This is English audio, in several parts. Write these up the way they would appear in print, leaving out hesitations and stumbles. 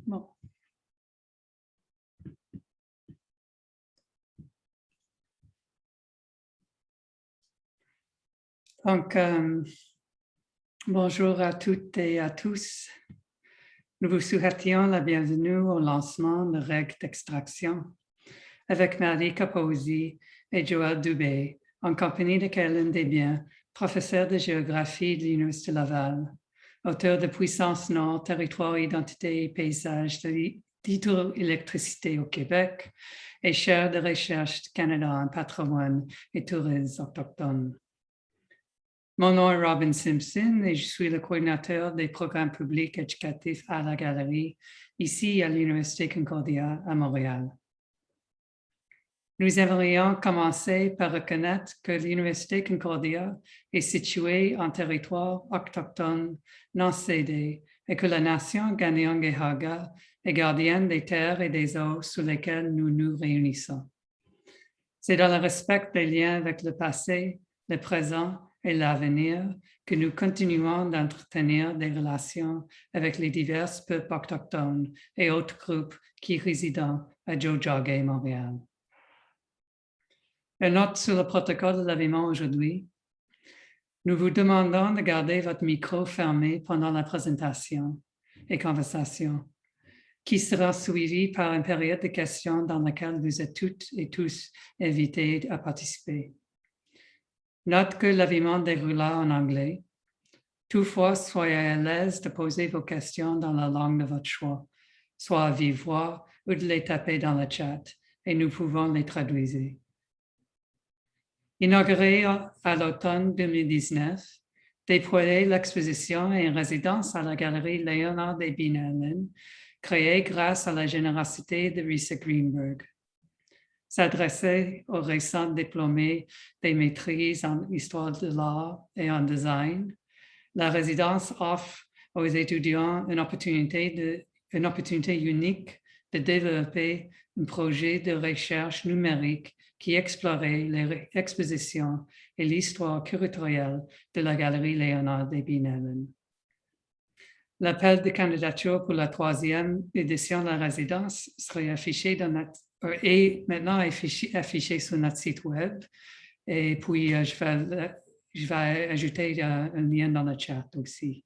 Bon. Donc, bonjour à toutes et à tous. Nous vous souhaitions la bienvenue au lancement de Règles d'extraction avec Maddy Capozzi et Joëlle Dubé, en compagnie de Caroline Desbiens, professeure de géographie de l'Université Laval, auteur de Puissance Nord, Territoire, Identité et Paysage de l'hydroélectricité au Québec et chaire de recherche du Canada en patrimoine et tourisme autochtone. Mon nom est Robin Simpson et je suis le coordinateur des programmes publics éducatifs à la Galerie, ici à l'Université Concordia à Montréal. Nous aimerions commencer par reconnaître que l'Université Concordia est située en territoire autochtone non cédé et que la nation Kanien'kehá:ka est gardienne des terres et des eaux sous lesquelles nous nous réunissons. C'est dans le respect des liens avec le passé, le présent et l'avenir que nous continuons d'entretenir des relations avec les divers peuples autochtones et autres groupes qui résident à Tiohtià:ke, Montréal. Une note sur le protocole de l'habillement aujourd'hui. Nous vous demandons de garder votre micro fermé pendant la présentation et conversation, qui sera suivie par une période de questions dans laquelle vous êtes toutes et tous invités à participer. Note que l'habillement déroulera en anglais. Toutefois, soyez à l'aise de poser vos questions dans la langue de votre choix, soit à vive voix ou de les taper dans le chat, et nous pouvons les traduire. Inauguré à l'automne 2019, Déployer l'exposition et une résidence à la galerie Leonard et Binellen, créée grâce à la générosité de Risa Greenberg. S'adresser aux récents diplômés des maîtrises en histoire de l'art et en design, la résidence offre aux étudiants une opportunité unique de développer un projet de recherche numérique qui explorait les expositions et l'histoire curatoriale de la galerie Leonard et Binellen. L'appel de candidature pour la 3e édition de la résidence serait affiché est maintenant affiché sur notre site web. Et puis, je vais ajouter un lien dans le chat aussi.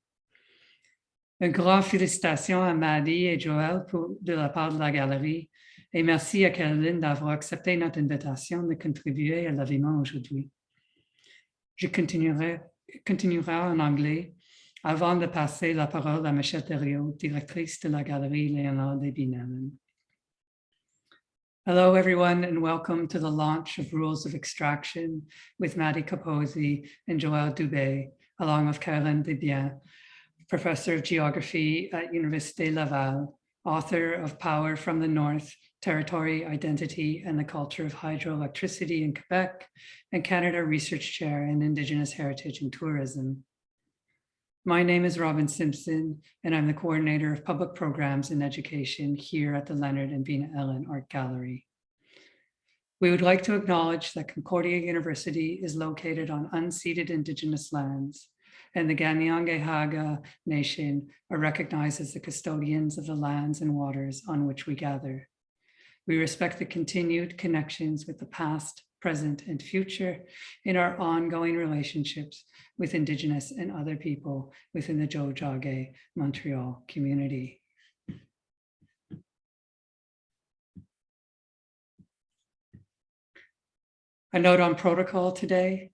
Une grande félicitation à Maddy et Joëlle de la part de la galerie. Et merci à Caroline d'avoir accepté notre invitation de contribuer à l'habillement aujourd'hui. Je continuerai en anglais avant de passer la parole à Michelle Terrio, directrice de la galerie Leonard et Binellen. Hello, everyone, and welcome to the launch of Rules of Extraction with Maddy Capozzi and Joëlle Dubé, along with Caroline Desbiens, Professor of Geography at Université Laval, author of Power from the North, Territory, Identity, and the Culture of Hydroelectricity in Quebec, and Canada Research Chair in Indigenous Heritage and Tourism. My name is Robin Simpson, and I'm the coordinator of public programs and education here at the Leonard and Binellen Art Gallery. We would like to acknowledge that Concordia University is located on unceded Indigenous lands, and the Kanien'kehá:ka Nation are recognized as the custodians of the lands and waters on which we gather. We respect the continued connections with the past, present, and future in our ongoing relationships with Indigenous and other people within the Tiohtià:ke Montreal community. A note on protocol today.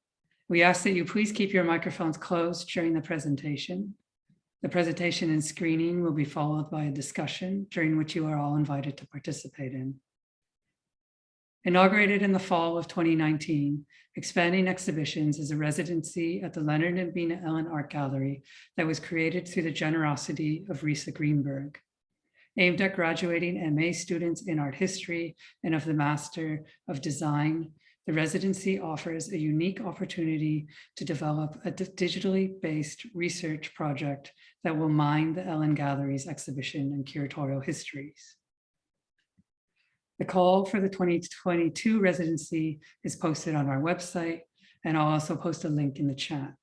We ask that you please keep your microphones closed during the presentation. The presentation and screening will be followed by a discussion during which you are all invited to participate in. Inaugurated in the fall of 2019, Expanding Exhibitions is a residency at the Leonard and Binellen Art Gallery that was created through the generosity of Risa Greenberg. Aimed at graduating MA students in art history and of the Master of Design, the residency offers a unique opportunity to develop a digitally based research project that will mine the Ellen Gallery's exhibition and curatorial histories. The call for the 2022 residency is posted on our website, and I'll also post a link in the chat.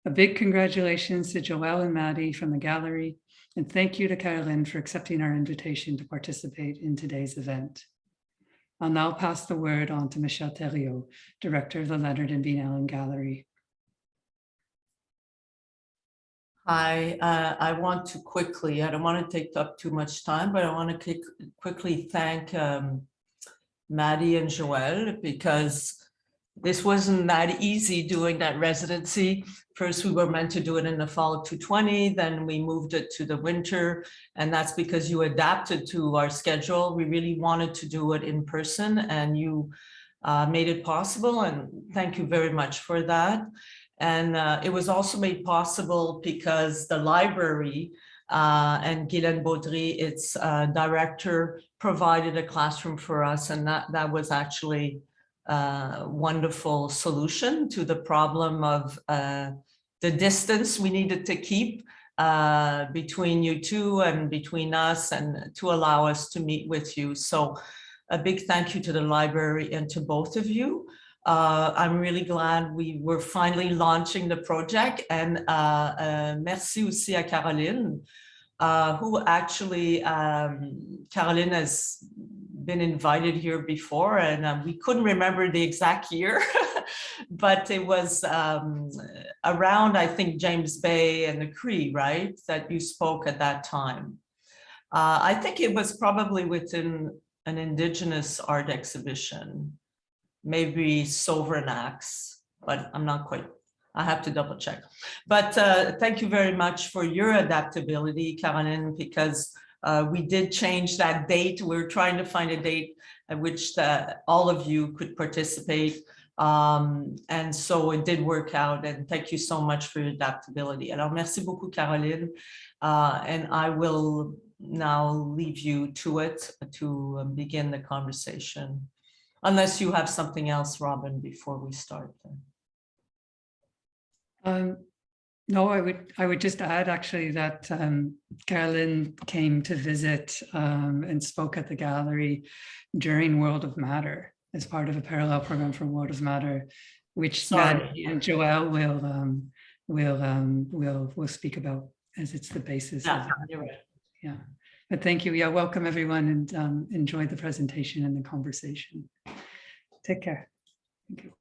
A big congratulations to Joëlle and Maddy from the gallery And thank you to Caroline for accepting our invitation to participate in today's event. I'll now pass the word on to Michelle Terrio, Director of the Leonard and Bean Allen Gallery. Hi, I want to quickly, I don't want to take up too much time, but I want to quickly thank Maddy and Joëlle, because this wasn't that easy doing that residency. First, we were meant to do it in the fall of 2020, then we moved it to the winter, and that's because you adapted to our schedule. We really wanted to do it in person, and you made it possible, and thank you very much for that. And it was also made possible because the library and Guylaine Baudry, its director, provided a classroom for us, and that was actually wonderful solution to the problem of the distance we needed to keep between you two and between us, and to allow us to meet with you. So a big thank you to the library and to both of you. I'm really glad we were finally launching the project, and merci aussi à Caroline, who actually, Caroline has been invited here before, and we couldn't remember the exact year, but it was around, I think, James Bay and the Cree, right, that you spoke at that time. I think it was probably within an Indigenous art exhibition, maybe Sovereignax, but I'm not quite, I have to double check. But thank you very much for your adaptability, Caroline, because we did change that date. We were trying to find a date at which all of you could participate. And so it did work out, and thank you so much for your adaptability. Alors, merci beaucoup, Caroline. And I will now leave you to it to begin the conversation. Unless you have something else, Robin, before we start. No, I would just add actually that Caroline came to visit and spoke at the gallery during World of Matter as part of a parallel program for World of Matter, which Maddy and Joëlle will speak about, as it's the basis. Yeah, you're right. Yeah, but thank you. Yeah, welcome everyone, and enjoy the presentation and the conversation. Take care. Thank you.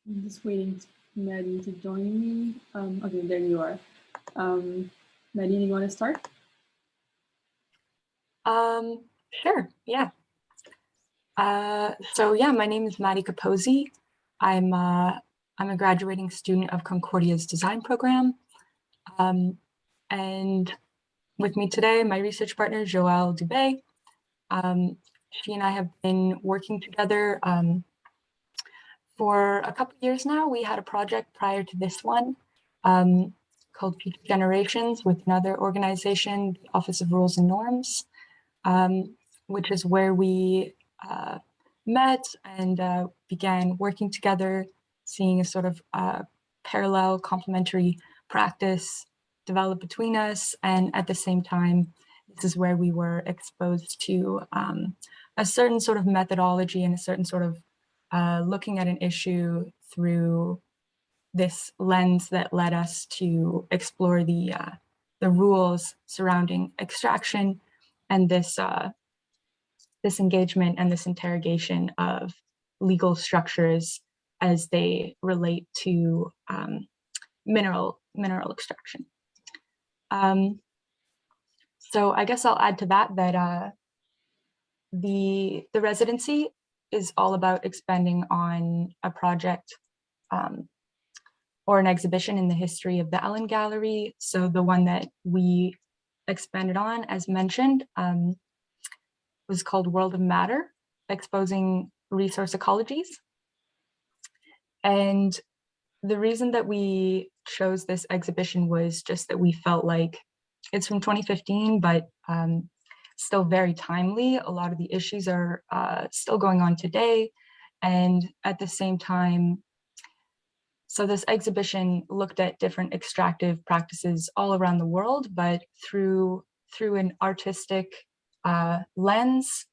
I'm just waiting for Maddy to join me. Okay, there you are. Maddy, do you want to start? Sure, yeah. So yeah, my name is Maddy Capozzi. I'm a graduating student of Concordia's design program. And with me today, my research partner, Joëlle Dubé. She and I have been working together for a couple of years now. We had a project prior to this one called Future Generations with another organization, the Office of Rules and Norms, which is where we met and began working together, seeing a sort of parallel complementary practice develop between us. And at the same time, this is where we were exposed to a certain sort of methodology and a certain sort of looking at an issue through this lens that led us to explore the rules surrounding extraction and this engagement and this interrogation of legal structures as they relate to mineral extraction. So I guess I'll add to that the residency is all about expanding on a project or an exhibition in the history of the Allen Gallery. So the one that we expanded on, as mentioned, was called World of Matter, Exposing Resource Ecologies. And the reason that we chose this exhibition was just that we felt like it's from 2015, but still very timely. A lot of the issues are still going on today. And at the same time, so this exhibition looked at different extractive practices all around the world, but through an artistic lens,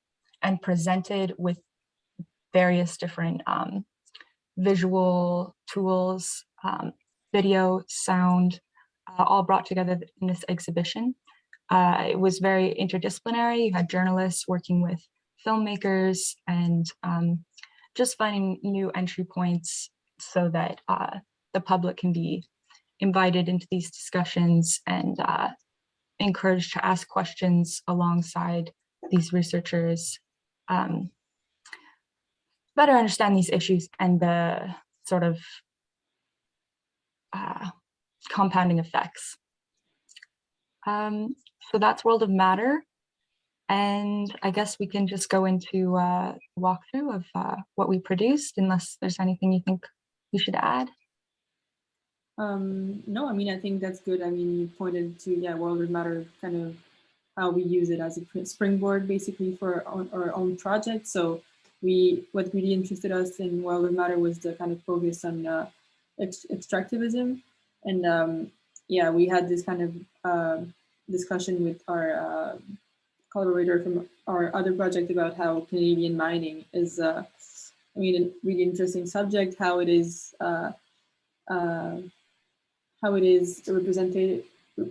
and presented with various different visual tools video, sound, all brought together in this exhibition. It was very interdisciplinary. You had journalists working with filmmakers and just finding new entry points so that the public can be invited into these discussions and encouraged to ask questions alongside these researchers, better understand these issues and the sort of compounding effects. So that's World of Matter. And I guess we can just go into a walkthrough of what we produced, unless there's anything you think we should add. No, I mean, I think that's good. I mean, you pointed to, yeah, World of Matter, kind of how we use it as a springboard basically for our own project. So what really interested us in World of Matter was the kind of focus on extractivism. And yeah, we had this kind of discussion with our collaborator from our other project about how Canadian mining is, I mean, a really interesting subject, how it is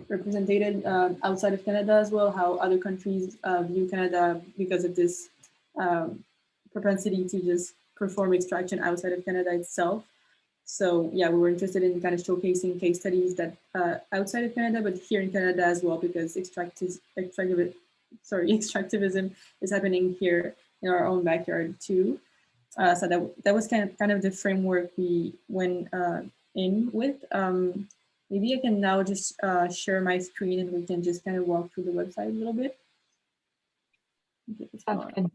represented outside of Canada as well, how other countries view Canada because of this propensity to just perform extraction outside of Canada itself. So yeah, we were interested in kind of showcasing case studies that outside of Canada, but here in Canada as well, because extractivism is happening here in our own backyard too. So that was kind of the framework we went in with. Maybe I can now just share my screen and we can just kind of walk through the website a little bit. Sounds good.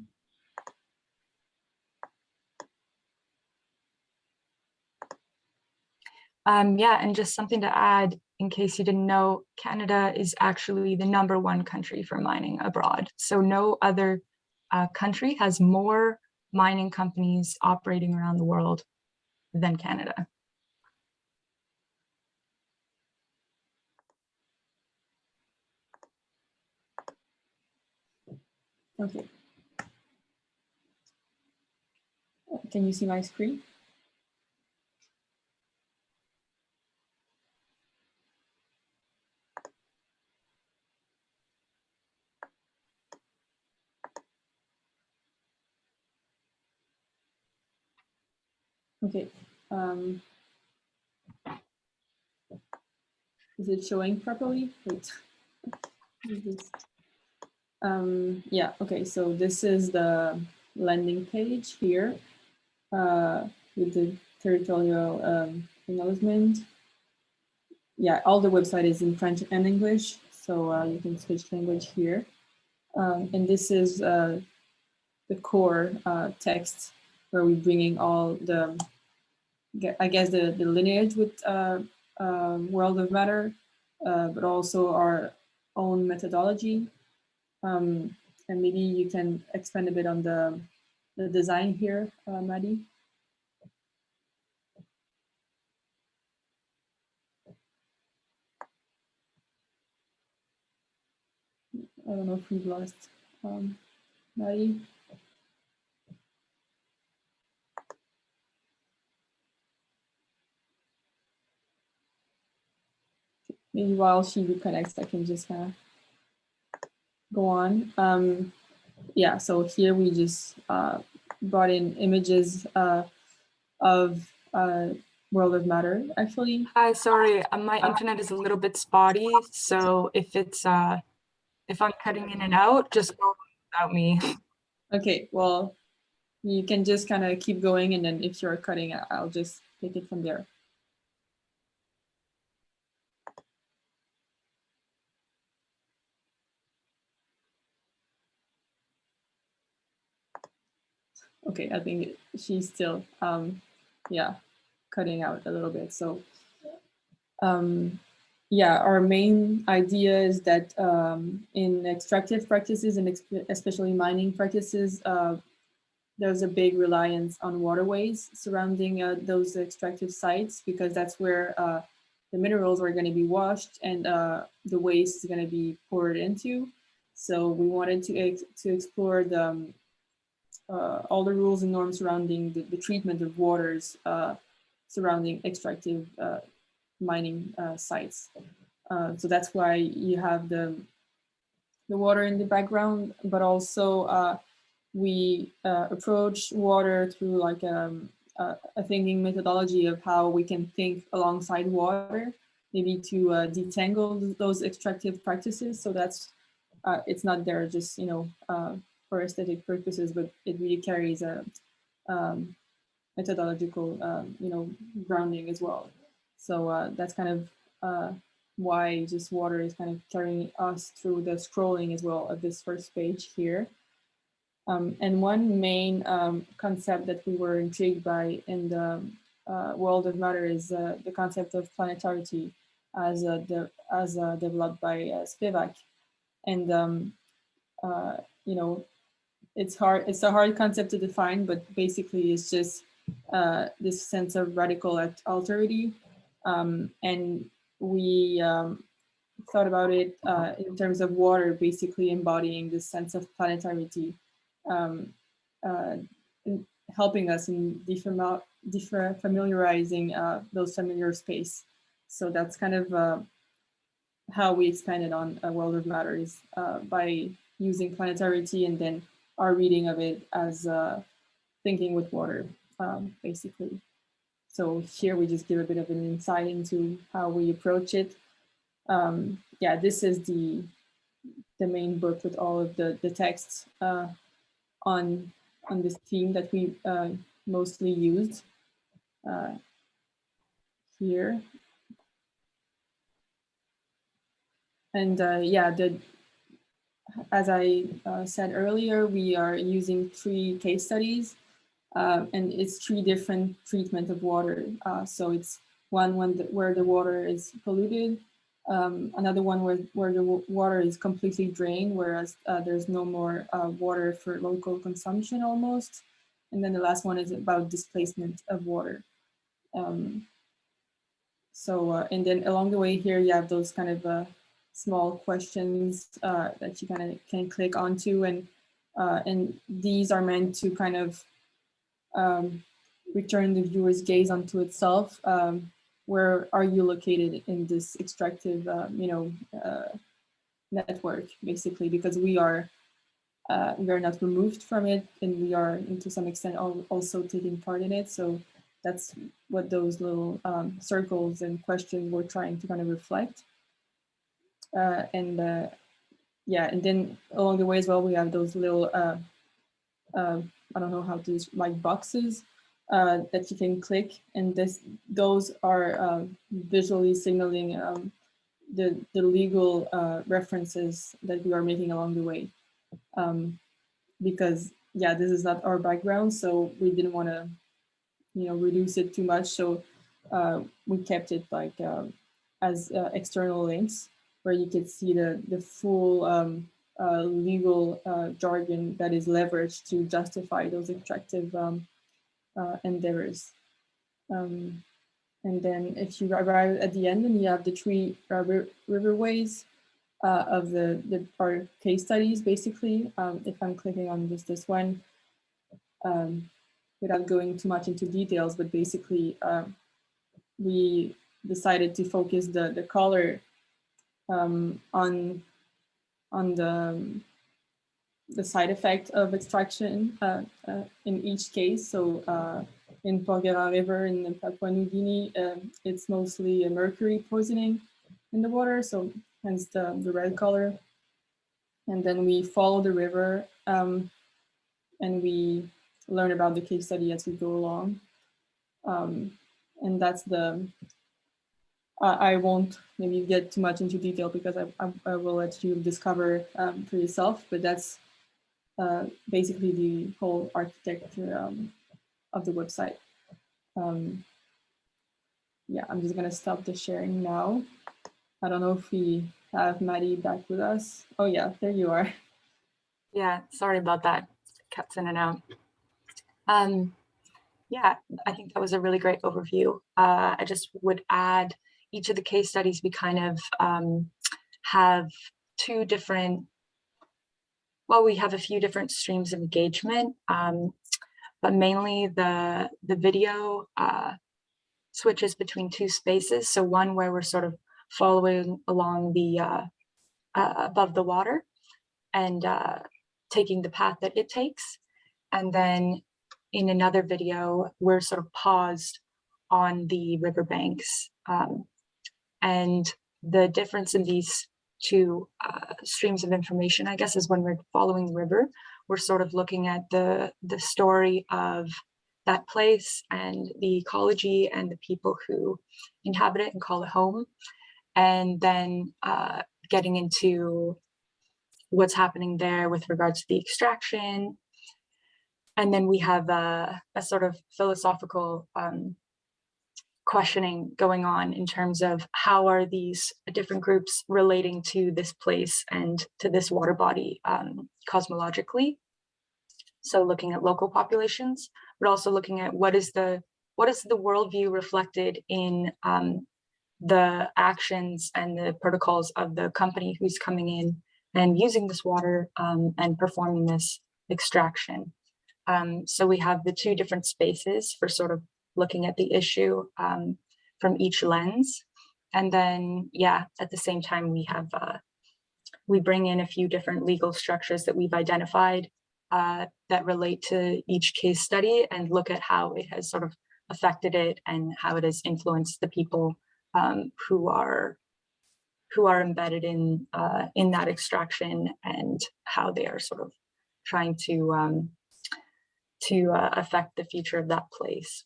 Yeah, and just something to add, in case you didn't know, Canada is actually the #1 country for mining abroad. So no other country has more mining companies operating around the world than Canada. Okay. Can you see my screen? Okay. Is it showing properly? Wait. Yeah, okay, so this is the landing page here with the territorial acknowledgement. Yeah, all the website is in French and English, so you can switch language here. And this is the core text where we're bringing all the, I guess, the lineage with World of Matter, but also our own methodology. And maybe you can expand a bit on the design here, Maddy. I don't know if we've lost Maddy. Maybe while she reconnects, I can just kind of go on. Yeah, so here we just brought in images of World of Matter, actually. Hi, sorry, my internet is a little bit spotty, so if it's if I'm cutting in and out, just go without me. Okay, well, you can just kind of keep going, and then if you're cutting, I'll just take it from there. Okay, I think she's still, yeah, cutting out a little bit. So, yeah, our main idea is that in extractive practices and especially mining practices, there's a big reliance on waterways surrounding those extractive sites, because that's where the minerals are going to be washed and the waste is going to be poured into. So we wanted to explore the all the rules and norms surrounding the treatment of waters surrounding extractive mining sites. So that's why you have the water in the background, but also we approach water through like a thinking methodology of how we can think alongside water, maybe to detangle those extractive practices. So that's it's not there just, you know, for aesthetic purposes, but it really carries a methodological, you know, grounding as well. So that's kind of why just water is kind of carrying us through the scrolling as well of this first page here. And one main concept that we were intrigued by in the world of matter is the concept of planetarity as developed by Spivak. And you know, it's a hard concept to define, but basically it's just this sense of radical alterity. And we thought about it in terms of water, basically embodying this sense of planetarity, helping us in familiarizing those familiar space. So that's kind of how we expanded on a world of matter, is by using planetarity and then our reading of it as thinking with water, basically. So here we just give a bit of an insight into how we approach it. Yeah, this is the main book with all of the texts on this theme that we mostly used here. And yeah, as I said earlier, we are using 3 case studies, and it's 3 different treatment of water. So it's one where the water is polluted, another one where the water is completely drained, whereas there's no more water for local consumption almost. And then the last one is about displacement of water. And then along the way here, you have those kind of small questions that you kind of can click onto, and these are meant to kind of return the viewer's gaze onto itself. Where are you located in this extractive, you know, network, basically, because we are not removed from it, and we are, to some extent, also taking part in it. So that's what those little circles and questions were trying to kind of reflect. Yeah, and then along the way as well, we have those little, I don't know how to use, like boxes that you can click, and those are visually signaling the legal references that we are making along the way. Because yeah, this is not our background, so we didn't want to, you know, reduce it too much. So we kept it like as external links where you could see the full legal jargon that is leveraged to justify those extractive endeavors. And then if you arrive at the end, and you have the 3 riverways of our case studies, basically. If I'm clicking on this one, without going too much into details, but basically we decided to focus the color on the side effect of extraction in each case. So in Porgera River in Papua New Guinea, it's mostly a mercury poisoning in the water, so hence the red color. And then we follow the river and we learn about the case study as we go along. And that's I won't maybe get too much into detail because I will let you discover for yourself, but that's basically the whole architecture of the website. Yeah, I'm just gonna stop the sharing now. I don't know if we have Maddy back with us. Oh yeah, there you are. Yeah, sorry about that. Cuts in and out. Yeah, I think that was a really great overview. I just would add each of the case studies, we kind of have 2 different, well, we have a few different streams of engagement, but mainly the video switches between two spaces. So one where we're sort of following along the above the water and taking the path that it takes. And then in another video, we're sort of paused on the riverbanks. And the difference in these two streams of information, I guess, is when we're following the river, we're sort of looking at the story of that place and the ecology and the people who inhabit it and call it home. And then getting into what's happening there with regards to the extraction. And then we have a sort of philosophical questioning going on in terms of how are these different groups relating to this place and to this water body cosmologically. So looking at local populations, but also looking at what is the worldview reflected in the actions and the protocols of the company who's coming in and using this water and performing this extraction. So we have the two different spaces for sort of looking at the issue from each lens. And then, yeah, at the same time, we bring in a few different legal structures that we've identified that relate to each case study and look at how it has sort of affected it and how it has influenced the people who are embedded in that extraction and how they are sort of trying to affect the future of that place.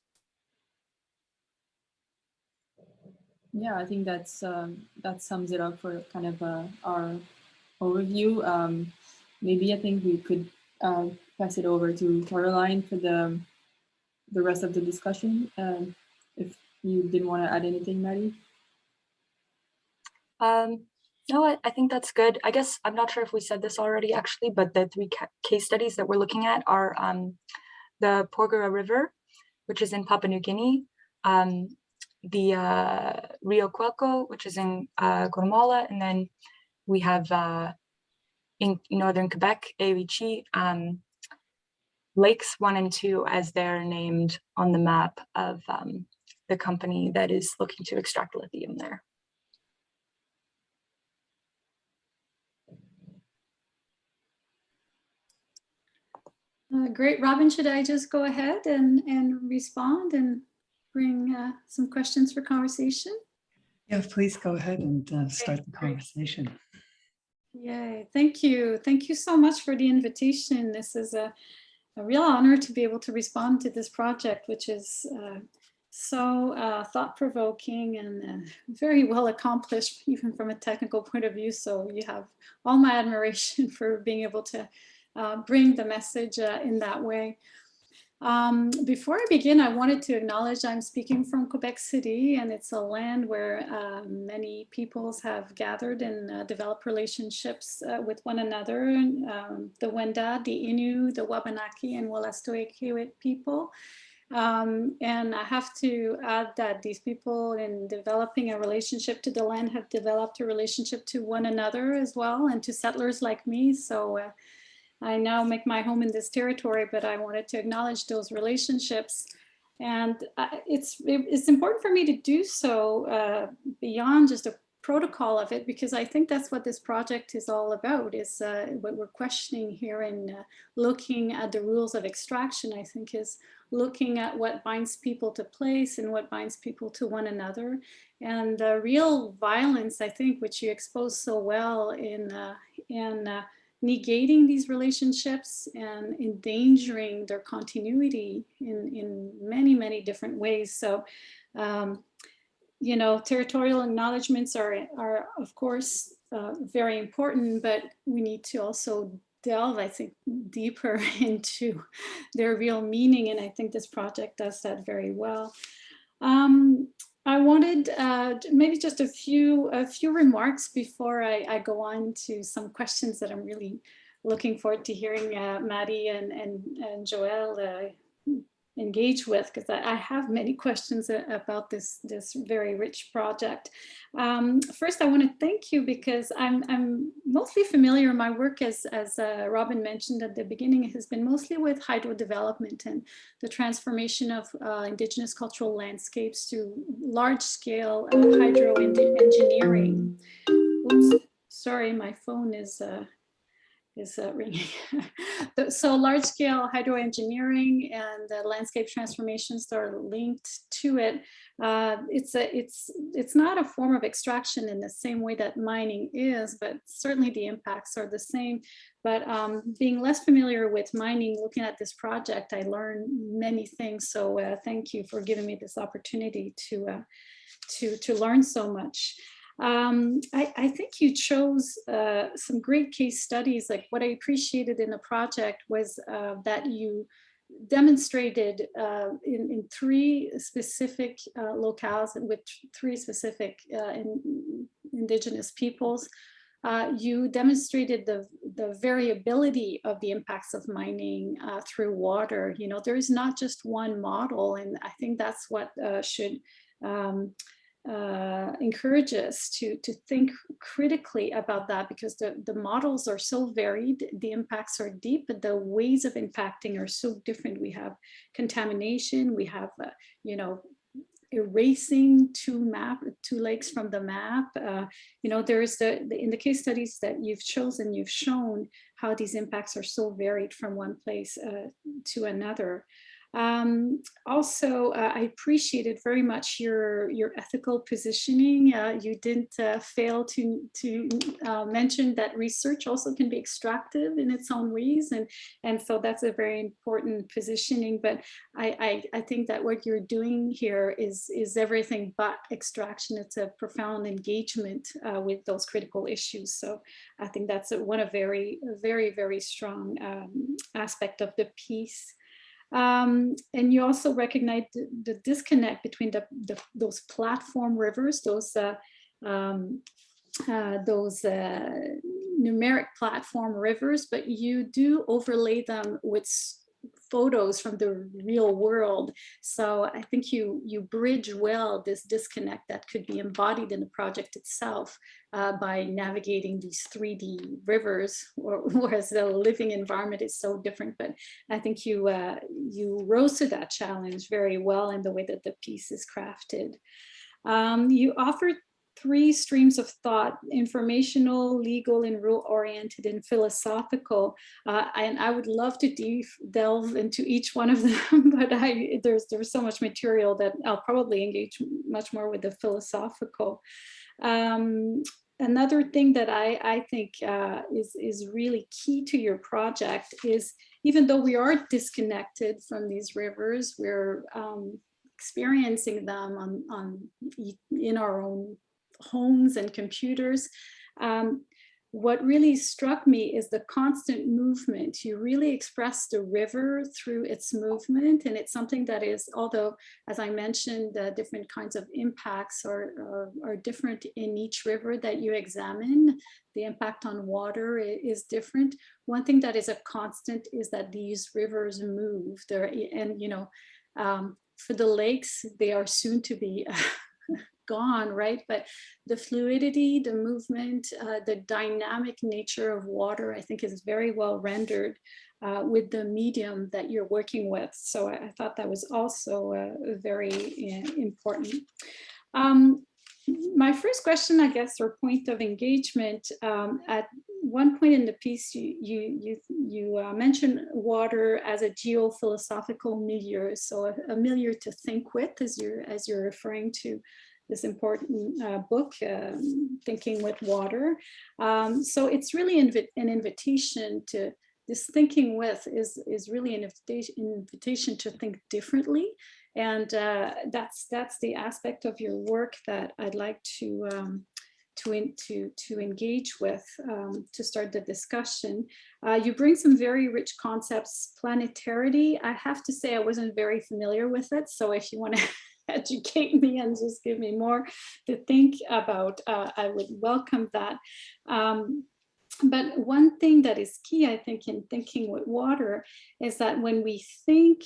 Yeah, I think that sums it up for kind of our overview. Maybe I think we could pass it over to Caroline for the rest of the discussion. If you didn't want to add anything, Maddy. No, I think that's good. I guess I'm not sure if we said this already, actually, but the three case studies that we're looking at are the Porgera River, which is in Papua New Guinea, the Rio Cuelco, which is in Guatemala, and then we have in northern Quebec, Ewichi, Lakes 1 and 2, as they're named on the map of the company that is looking to extract lithium there. Great, Robin, should I just go ahead and respond and bring some questions for conversation? Yeah, please go ahead and start the conversation. Yay, thank you. Thank you so much for the invitation. This is a real honor to be able to respond to this project, which is so thought-provoking and very well accomplished, even from a technical point of view. So you have all my admiration for being able to bring the message in that way. Before I begin, I wanted to acknowledge I'm speaking from Quebec City, and it's a land where many peoples have gathered and developed relationships with one another. The Wendat, the Innu, the Wabanaki, and Wolastoqiyik people. And I have to add that these people, in developing a relationship to the land, have developed a relationship to one another as well, and to settlers like me. So I now make my home in this territory, but I wanted to acknowledge those relationships. And it's important for me to do so beyond just a protocol of it, because I think that's what this project is all about, is what we're questioning here and looking at the rules of extraction, I think, is looking at what binds people to place and what binds people to one another. And the real violence, I think, which you expose so well in negating these relationships and endangering their continuity in many, many different ways. So, you know, territorial acknowledgements are of course very important, but we need to also delve, I think, deeper into their real meaning. And I think this project does that very well. I wanted maybe just a few remarks before I go on to some questions that I'm really looking forward to hearing Maddy and Joëlle engage with, because I have many questions about this very rich project. First, I want to thank you because I'm mostly familiar. My work, as Robin mentioned at the beginning, has been mostly with hydro development and the transformation of indigenous cultural landscapes to large-scale hydro engineering. Oops, sorry, my phone is ringing. So large-scale hydroengineering and landscape transformations that are linked to it. It's not a form of extraction in the same way that mining is, but certainly the impacts are the same. But being less familiar with mining, looking at this project, I learned many things. So thank you for giving me this opportunity to learn so much. I think you chose some great case studies. Like what I appreciated in the project was that you demonstrated in 3 specific locales and with 3 specific indigenous peoples. You demonstrated the variability of the impacts of mining through water. You know, there is not just one model, and I think that's what should encourage us to think critically about that, because the models are so varied, the impacts are deep, but the ways of impacting are so different. We have contamination, we have you know, erasing 2 lakes from the map. You know, there's in the case studies that you've chosen, you've shown how these impacts are so varied from one place to another. Also, I appreciated very much your ethical positioning. You didn't fail to mention that research also can be extractive in its own ways, and so that's a very important positioning. But I think that what you're doing here is everything but extraction. It's a profound engagement with those critical issues. So I think that's one of very, very strong aspect of the piece. And you also recognize the disconnect between those platform rivers, those numeric platform rivers, but you do overlay them with photos from the real world. So I think you bridge well this disconnect that could be embodied in the project itself by navigating these 3D rivers, whereas the living environment is so different. But I think you rose to that challenge very well in the way that the piece is crafted. You offered 3 streams of thought: informational, legal, and rule-oriented, and philosophical. And I would love to delve into each one of them, but there's so much material that I'll probably engage much more with the philosophical. Another thing that I think is really key to your project is, even though we are disconnected from these rivers, we're experiencing them in our own homes and computers. What really struck me is the constant movement. You really express the river through its movement, and it's something that is, although, as I mentioned, different kinds of impacts are different in each river that you examine. The impact on water is different. One thing that is a constant is that these rivers move. And you know, for the lakes, they are soon to be gone, right? But the fluidity, the movement, the dynamic nature of water, I think is very well rendered with the medium that you're working with. So I thought that was also very important. My first question, I guess, or point of engagement, at one point in the piece, you mentioned water as a geophilosophical milieu, so a milieu to think with, as you're referring to this important book, Thinking with Water. So it's really an invitation to, this thinking with is really an invitation to think differently. And that's the aspect of your work that I'd like to engage with to start the discussion. You bring some very rich concepts. Planetarity, I have to say I wasn't very familiar with it. So if you want to educate me and just give me more to think about, I would welcome that. But one thing that is key, I think, in thinking with water is that when we think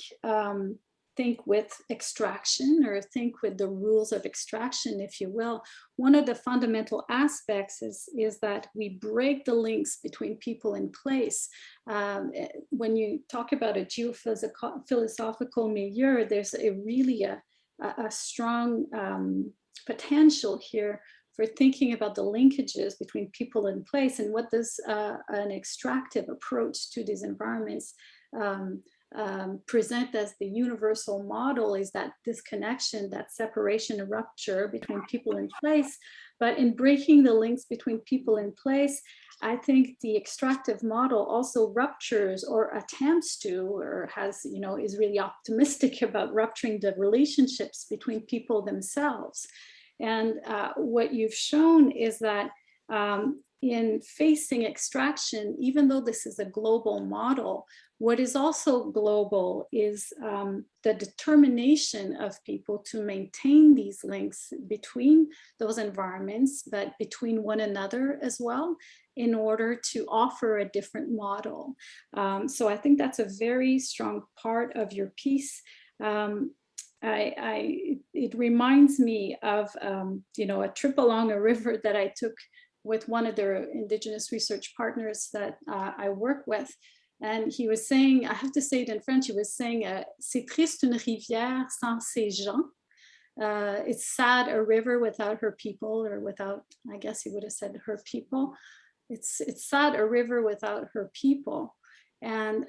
think with extraction or think with the rules of extraction, if you will, one of the fundamental aspects is that we break the links between people and place. When you talk about a geophilosophical milieu, there's really a strong potential here for thinking about the linkages between people and place, and what does an extractive approach to these environments present as the universal model, is that disconnection, that separation and rupture between people and place. But in breaking the links between people and place, I think the extractive model also ruptures or attempts to, or has, you know, is really optimistic about rupturing the relationships between people themselves. And what you've shown is that in facing extraction, even though this is a global model, what is also global is the determination of people to maintain these links between those environments, but between one another as well, in order to offer a different model. So I think that's a very strong part of your piece. It reminds me of, you know, a trip along a river that I took with one of their Indigenous research partners that I work with. And he was saying, I have to say it in French, he was saying, c'est triste une rivière sans ses gens. It's sad a river without her people, or without, I guess he would have said her people. It's sad a river without her people. And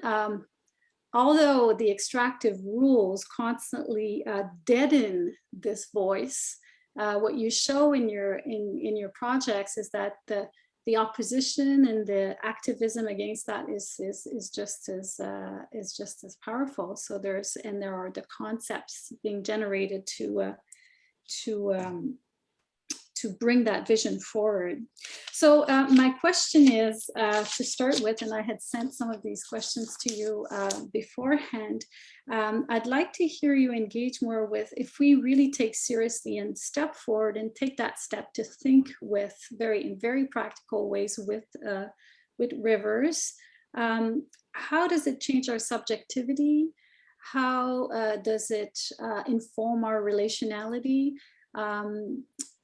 although the extractive rules constantly deaden this voice, what you show in your projects is that the opposition and the activism against that is just as powerful. So there are the concepts being generated to bring that vision forward. So my question is, to start with, and I had sent some of these questions to you beforehand, I'd like to hear you engage more with, if we really take seriously and step forward and take that step to think with in very practical ways with rivers, how does it change our subjectivity? How does it inform our relationality?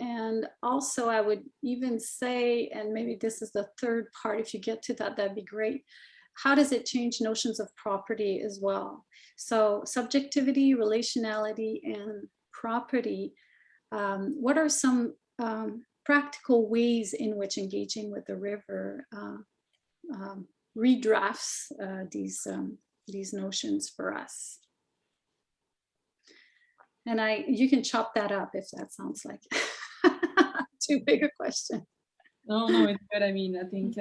And also I would even say, and maybe this is the third part, if you get to that, that'd be great. How does it change notions of property as well? So subjectivity, relationality, and property. What are some practical ways in which engaging with the river redrafts these notions for us? And you can chop that up if that sounds like too big a question. No, it's good. I mean, I think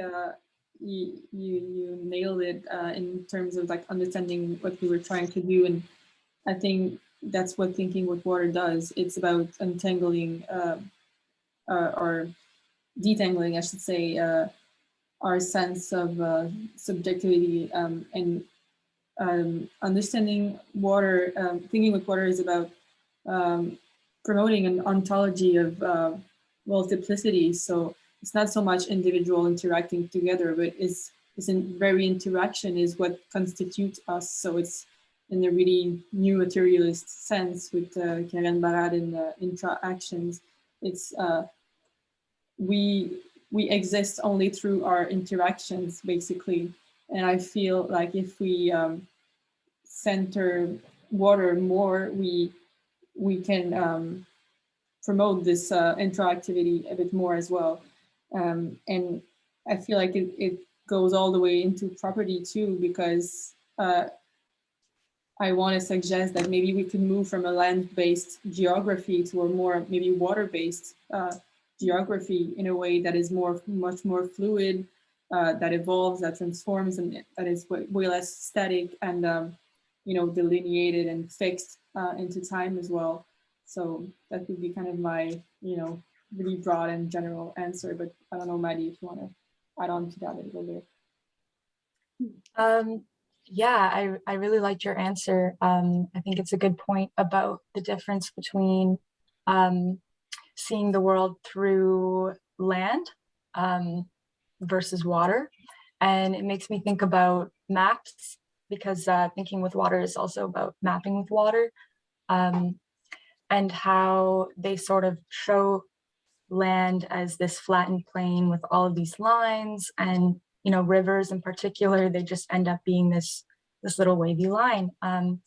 you nailed it in terms of like understanding what we were trying to do. And I think that's what thinking with water does. It's about untangling or detangling, I should say, our sense of subjectivity and understanding water. Thinking with water is about promoting an ontology of multiplicity. So it's not so much individual interacting together, but it's in very interaction is what constitutes us. So it's in a really new materialist sense with Karen Barad in the intra-actions. It's we exist only through our interactions, basically. And I feel like if we center water more, we can promote this interactivity a bit more as well. And I feel like it goes all the way into property too, because I want to suggest that maybe we could move from a land-based geography to a more maybe water-based geography in a way that is much more fluid, that evolves, that transforms, and that is way less static and delineated and fixed into time as well. So that would be kind of my really broad and general answer. But I don't know, Maddy, if you want to add on to that a little bit. Yeah, I really liked your answer. I think it's a good point about the difference between seeing the world through land versus water. And it makes me think about maps, because thinking with water is also about mapping with water, and how they sort of show land as this flattened plain with all of these lines, and rivers in particular, they just end up being this little wavy line. And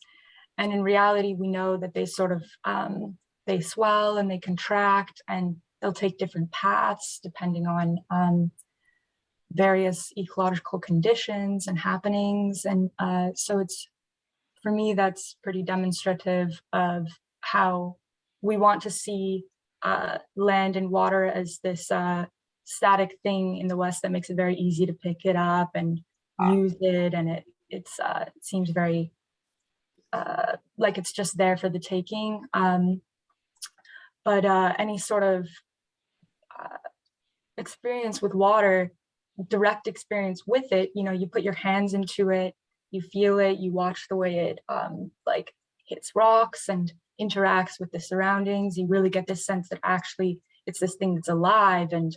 in reality, we know that they sort of they swell and they contract, and they'll take different paths depending on various ecological conditions and happenings. And so it's, for me, that's pretty demonstrative of how we want to see land and water as this static thing in the West that makes it very easy to pick it up and use it, and it seems very like it's just there for the taking. But any sort of experience with water, direct experience with it, you put your hands into it, you feel it, you watch the way it like hits rocks and interacts with the surroundings. You really get this sense that actually it's this thing that's alive, and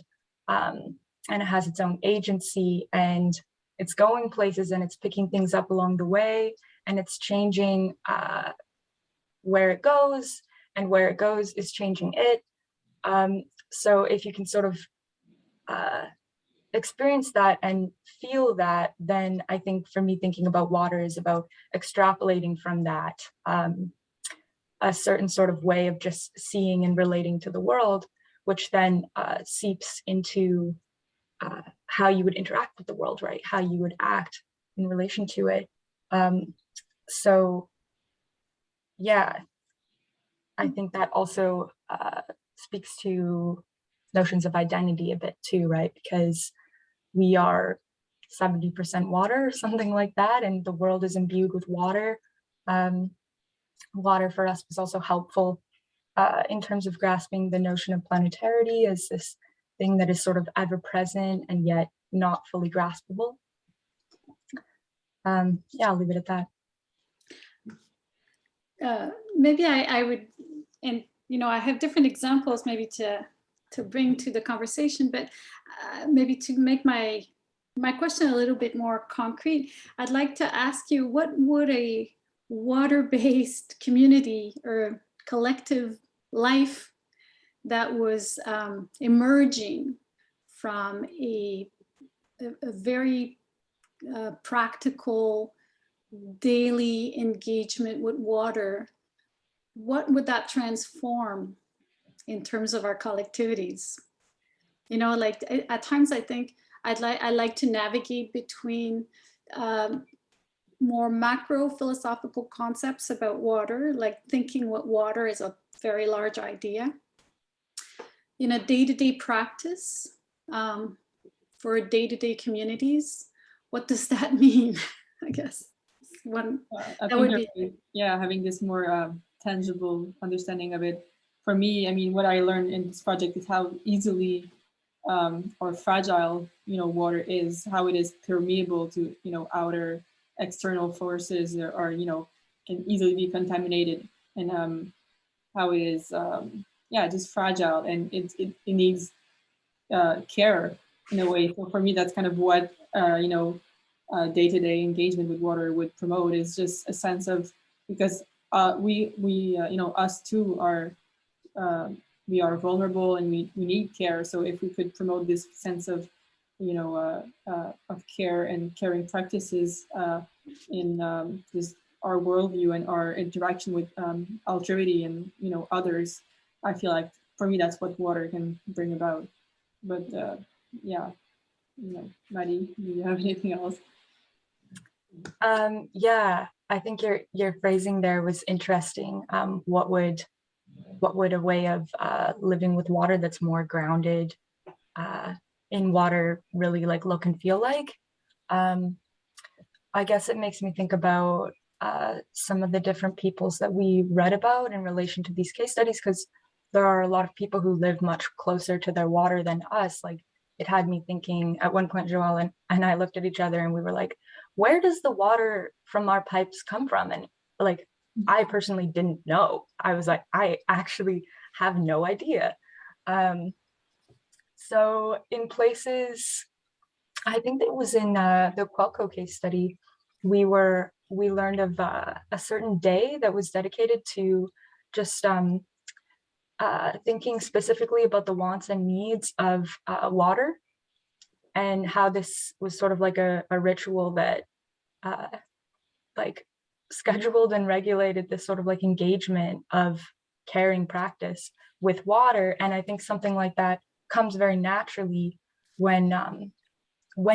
it has its own agency, and it's going places, and it's picking things up along the way, and it's changing where it goes, and where it goes is changing it. So if you can sort of experience that and feel that, then I think for me, thinking about water is about extrapolating from that a certain sort of way of just seeing and relating to the world, which then seeps into how you would interact with the world, right? How you would act in relation to it. So yeah, I think that also speaks to notions of identity a bit too, right? Because we are 70% water or something like that, and the world is imbued with water. Water for us was also helpful in terms of grasping the notion of planetarity as this thing that is sort of ever present and yet not fully graspable. Yeah, I'll leave it at that. Maybe I would, and I have different examples maybe to bring to the conversation, but maybe to make my question a little bit more concrete, I'd like to ask you, what would a water-based community or collective life that was emerging from a very practical daily engagement with water, what would that transform in terms of our collectivities? Like at times I think I like to navigate between more macro philosophical concepts about water, like thinking what water is a very large idea. In a day-to-day practice for day-to-day communities, what does that mean? I guess one that would be, having this more tangible understanding of it. For me, I mean, what I learned in this project is how easily or fragile, water is, how it is permeable to, outer external forces, or can easily be contaminated, and how it is, just fragile, and it needs care in a way. So for me, that's kind of what day-to-day engagement with water would promote, is just a sense of, because we us too are we are vulnerable, and we need care. So if we could promote this sense of of care and caring practices in this our worldview and our interaction with alterity and others, I feel like for me that's what water can bring about. But Maddy, do you have anything else? Yeah, I think your phrasing there was interesting. What would a way of living with water that's more grounded in water really like look and feel like? I guess it makes me think about some of the different peoples that we read about in relation to these case studies, because there are a lot of people who live much closer to their water than us. Like, it had me thinking at one point, Joëlle and I looked at each other and we were like, where does the water from our pipes come from? And like, I personally didn't know. I was like, I actually have no idea. So in places, I think it was in the Quelco case study, we learned of a certain day that was dedicated to just thinking specifically about the wants and needs of water, and how this was sort of like a ritual that like scheduled and regulated this sort of like engagement of caring practice with water. And I think something like that comes very naturally when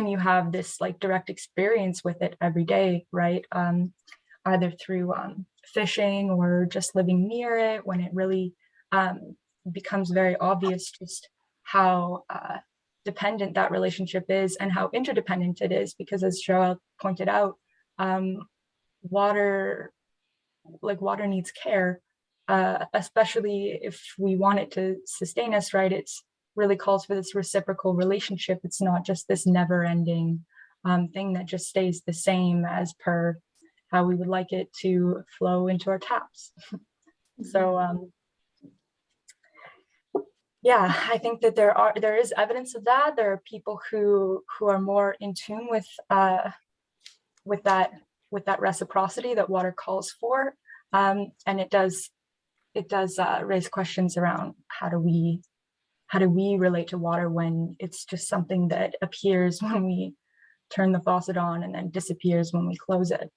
you have this like direct experience with it every day, right? Either through fishing or just living near it, when it really becomes very obvious just how dependent that relationship is and how interdependent it is. Because as Joëlle pointed out, water needs care, especially if we want it to sustain us, right? It's really calls for this reciprocal relationship. It's not just this never-ending thing that just stays the same as per how we would like it to flow into our taps. So yeah, I think that there is evidence of that. There are people who are more in tune with that reciprocity that water calls for, and it does raise questions around how do we relate to water when it's just something that appears when we turn the faucet on and then disappears when we close it.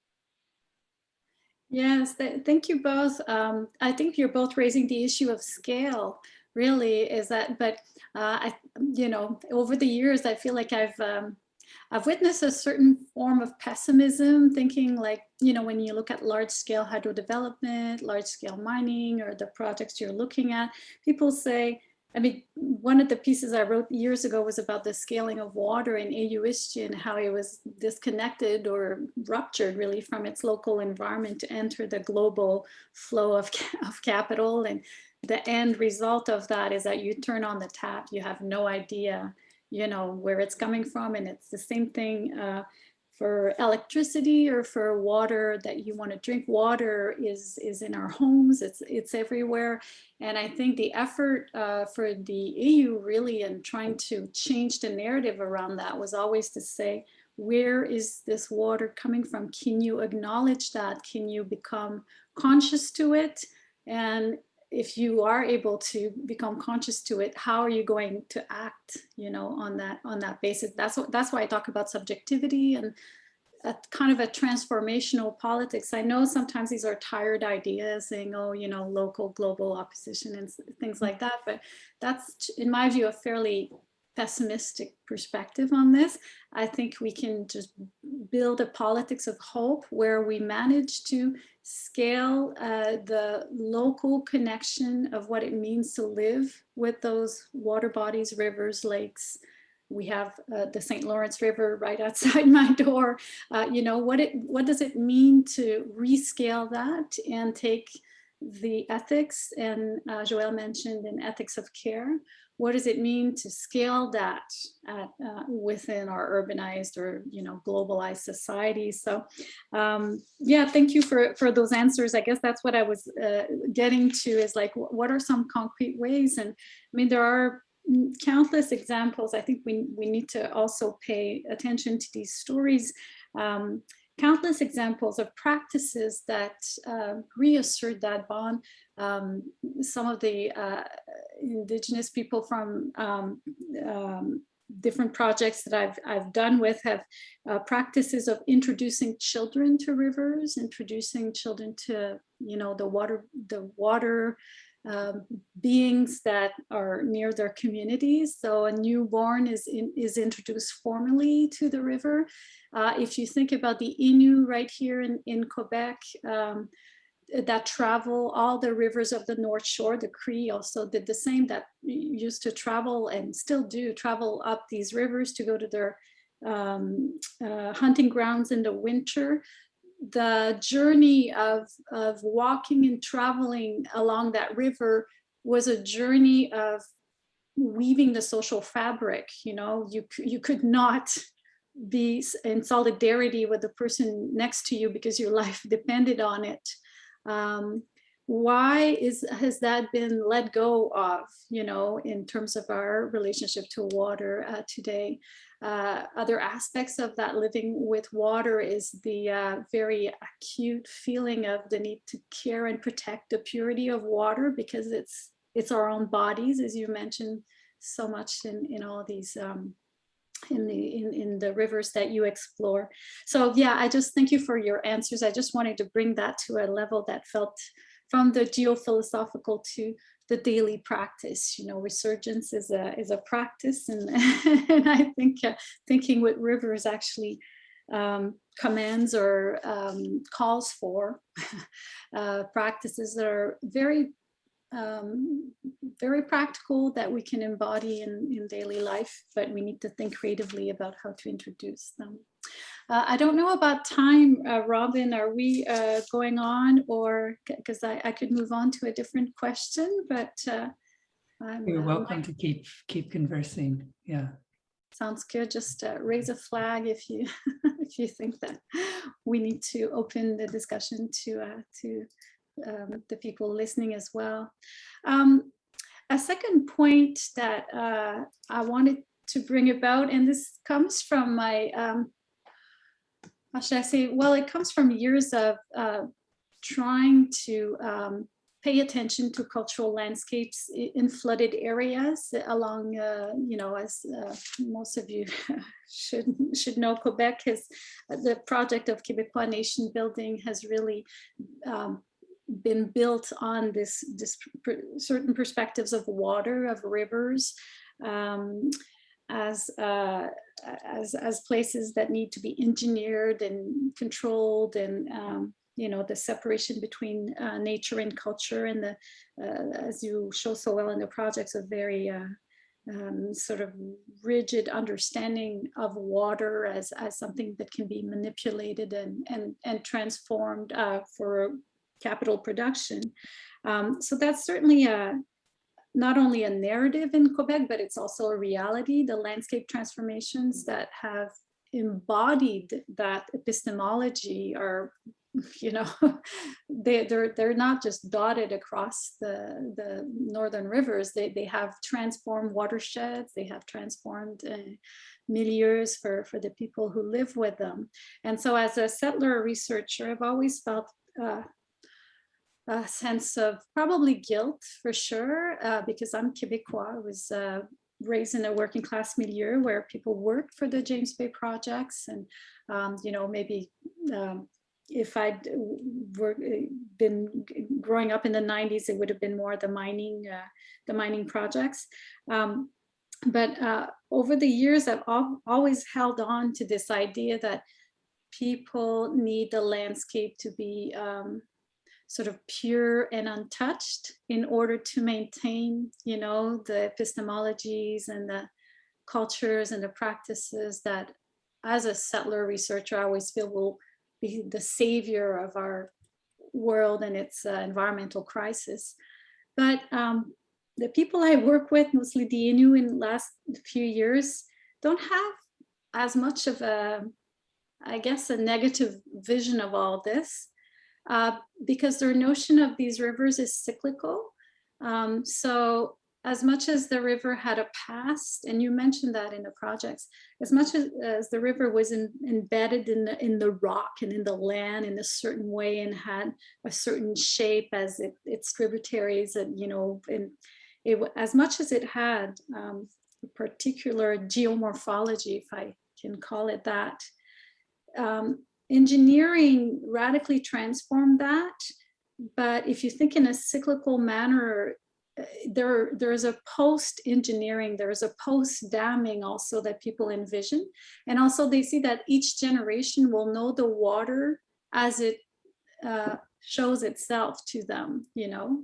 Yes, thank you both. I think you're both raising the issue of scale, really, is that, but over the years, I feel like I've witnessed a certain form of pessimism, thinking like, when you look at large scale hydro development, large scale mining, or the projects you're looking at, people say, one of the pieces I wrote years ago was about the scaling of water in AUSG and how it was disconnected or ruptured really from its local environment to enter the global flow of capital. And the end result of that is that you turn on the tap, you have no idea, where it's coming from. And it's the same thing for electricity or for water that you want to drink. Water is in our homes, it's everywhere. And I think the effort for the EU really in trying to change the narrative around that was always to say, where is this water coming from? Can you acknowledge that? Can you become conscious to it? And if you are able to become conscious to it, how are you going to act, on that basis? That's why I talk about subjectivity and a kind of a transformational politics. I know sometimes these are tired ideas, saying, oh, local, global opposition and things like that. But that's, in my view, a fairly pessimistic perspective on this. I think we can just build a politics of hope where we manage to scale the local connection of what it means to live with those water bodies, rivers, lakes. We have the St. Lawrence River right outside my door. What does it mean to rescale that and take the ethics, and Joëlle mentioned an ethics of care. What does it mean to scale that within our urbanized or globalized society? So yeah, thank you for those answers. I guess that's what I was getting to, is like, what are some concrete ways? And there are countless examples. I think we need to also pay attention to these stories. Countless examples of practices that reassert that bond. Some of the Indigenous people from different projects that I've done with have practices of introducing children to rivers, introducing children to the water beings that are near their communities. So a newborn is introduced formally to the river. If you think about the Innu right here in Quebec, that travel all the rivers of the North Shore, the Cree also did the same, that used to travel and still do travel up these rivers to go to their hunting grounds in the winter. The journey of walking and traveling along that river was a journey of weaving the social fabric. You could not be in solidarity with the person next to you because your life depended on it. Why has that been let go of, in terms of our relationship to water today? other aspects of that living with water is the very acute feeling of the need to care and protect the purity of water, because it's our own bodies, as you mentioned so much in all these in the rivers that you explore. So yeah, I just thank you for your answers. I just wanted to bring that to a level that felt from the geophilosophical to the daily practice. You know, resurgence is a practice, and and I think thinking with rivers actually commands or calls for practices that are very very practical, that we can embody in daily life, but we need to think creatively about how to introduce them. I don't know about time, Robin, are we going on, or because I could move on to a different question, but you're welcome to keep conversing. Yeah. Sounds good. Just raise a flag if you if you think that we need to open the discussion to the people listening as well. A second point that I wanted to bring about, and this comes from my, how should I say, well, it comes from years of trying to pay attention to cultural landscapes in flooded areas along, you know, as most of you should know, Quebec has, the project of Québécois nation building has really been built on this certain perspectives of water, of rivers, as places that need to be engineered and controlled, and you know, the separation between nature and culture, and the as you show so well in the projects, a very sort of rigid understanding of water as something that can be manipulated and transformed for capital production. So that's certainly not only a narrative in Quebec, but it's also a reality. The landscape transformations that have embodied that epistemology are, you know, they're not just dotted across the northern rivers. They have transformed watersheds. They have transformed milieus for the people who live with them. And so as a settler researcher, I've always felt a sense of probably guilt, for sure, because I'm Québécois. I was raised in a working class milieu where people worked for the James Bay projects, and you know, maybe if I'd been growing up in the 90s, it would have been more the mining projects. But over the years, I've always held on to this idea that people need the landscape to be sort of pure and untouched in order to maintain, you know, the epistemologies and the cultures and the practices that, as a settler researcher, I always feel will be the savior of our world and its environmental crisis. But the people I work with, mostly the Innu in the last few years, don't have as much of a, I guess, a negative vision of all this. Because their notion of these rivers is cyclical. So as much as the river had a past, and you mentioned that in the projects, as much as the river was embedded in the rock and in the land in a certain way, and had a certain shape as its tributaries, and, you know, and as much as it had a particular geomorphology, if I can call it that, engineering radically transformed that. But if you think in a cyclical manner, there's a post-engineering, there's a post-damming also that people envision. And also they see that each generation will know the water as it shows itself to them, you know.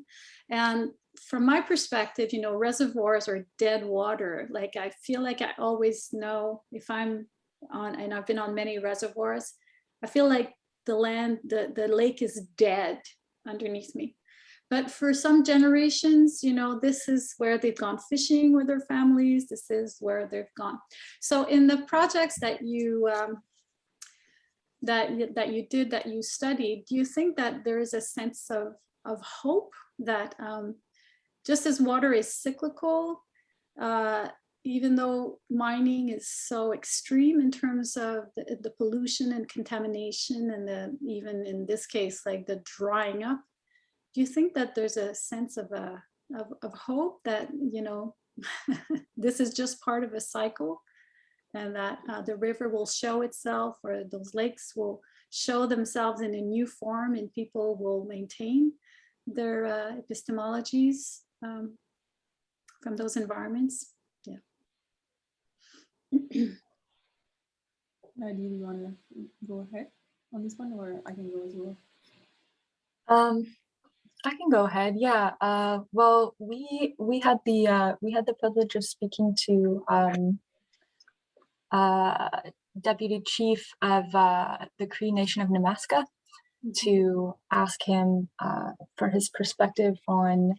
And from my perspective, you know, reservoirs are dead water. Like, I feel like I always know if I'm on, and I've been on many reservoirs, I feel like the lake is dead underneath me. But for some generations, you know, this is where they've gone fishing with their families. This is where they've gone. So in the projects that you that you studied, do you think that there is a sense of hope that just as water is cyclical, even though mining is so extreme in terms of the pollution and contamination, and even in this case, like the drying up, do you think that there's a sense of hope that, you know, this is just part of a cycle, and that the river will show itself, or those lakes will show themselves in a new form, and people will maintain their epistemologies from those environments? Yeah. Maddy, do you want to go ahead on this one, or I can go as well? I can go ahead. Yeah. Well, we had the privilege of speaking to Deputy Chief of the Cree Nation of Nemaska to ask him for his perspective on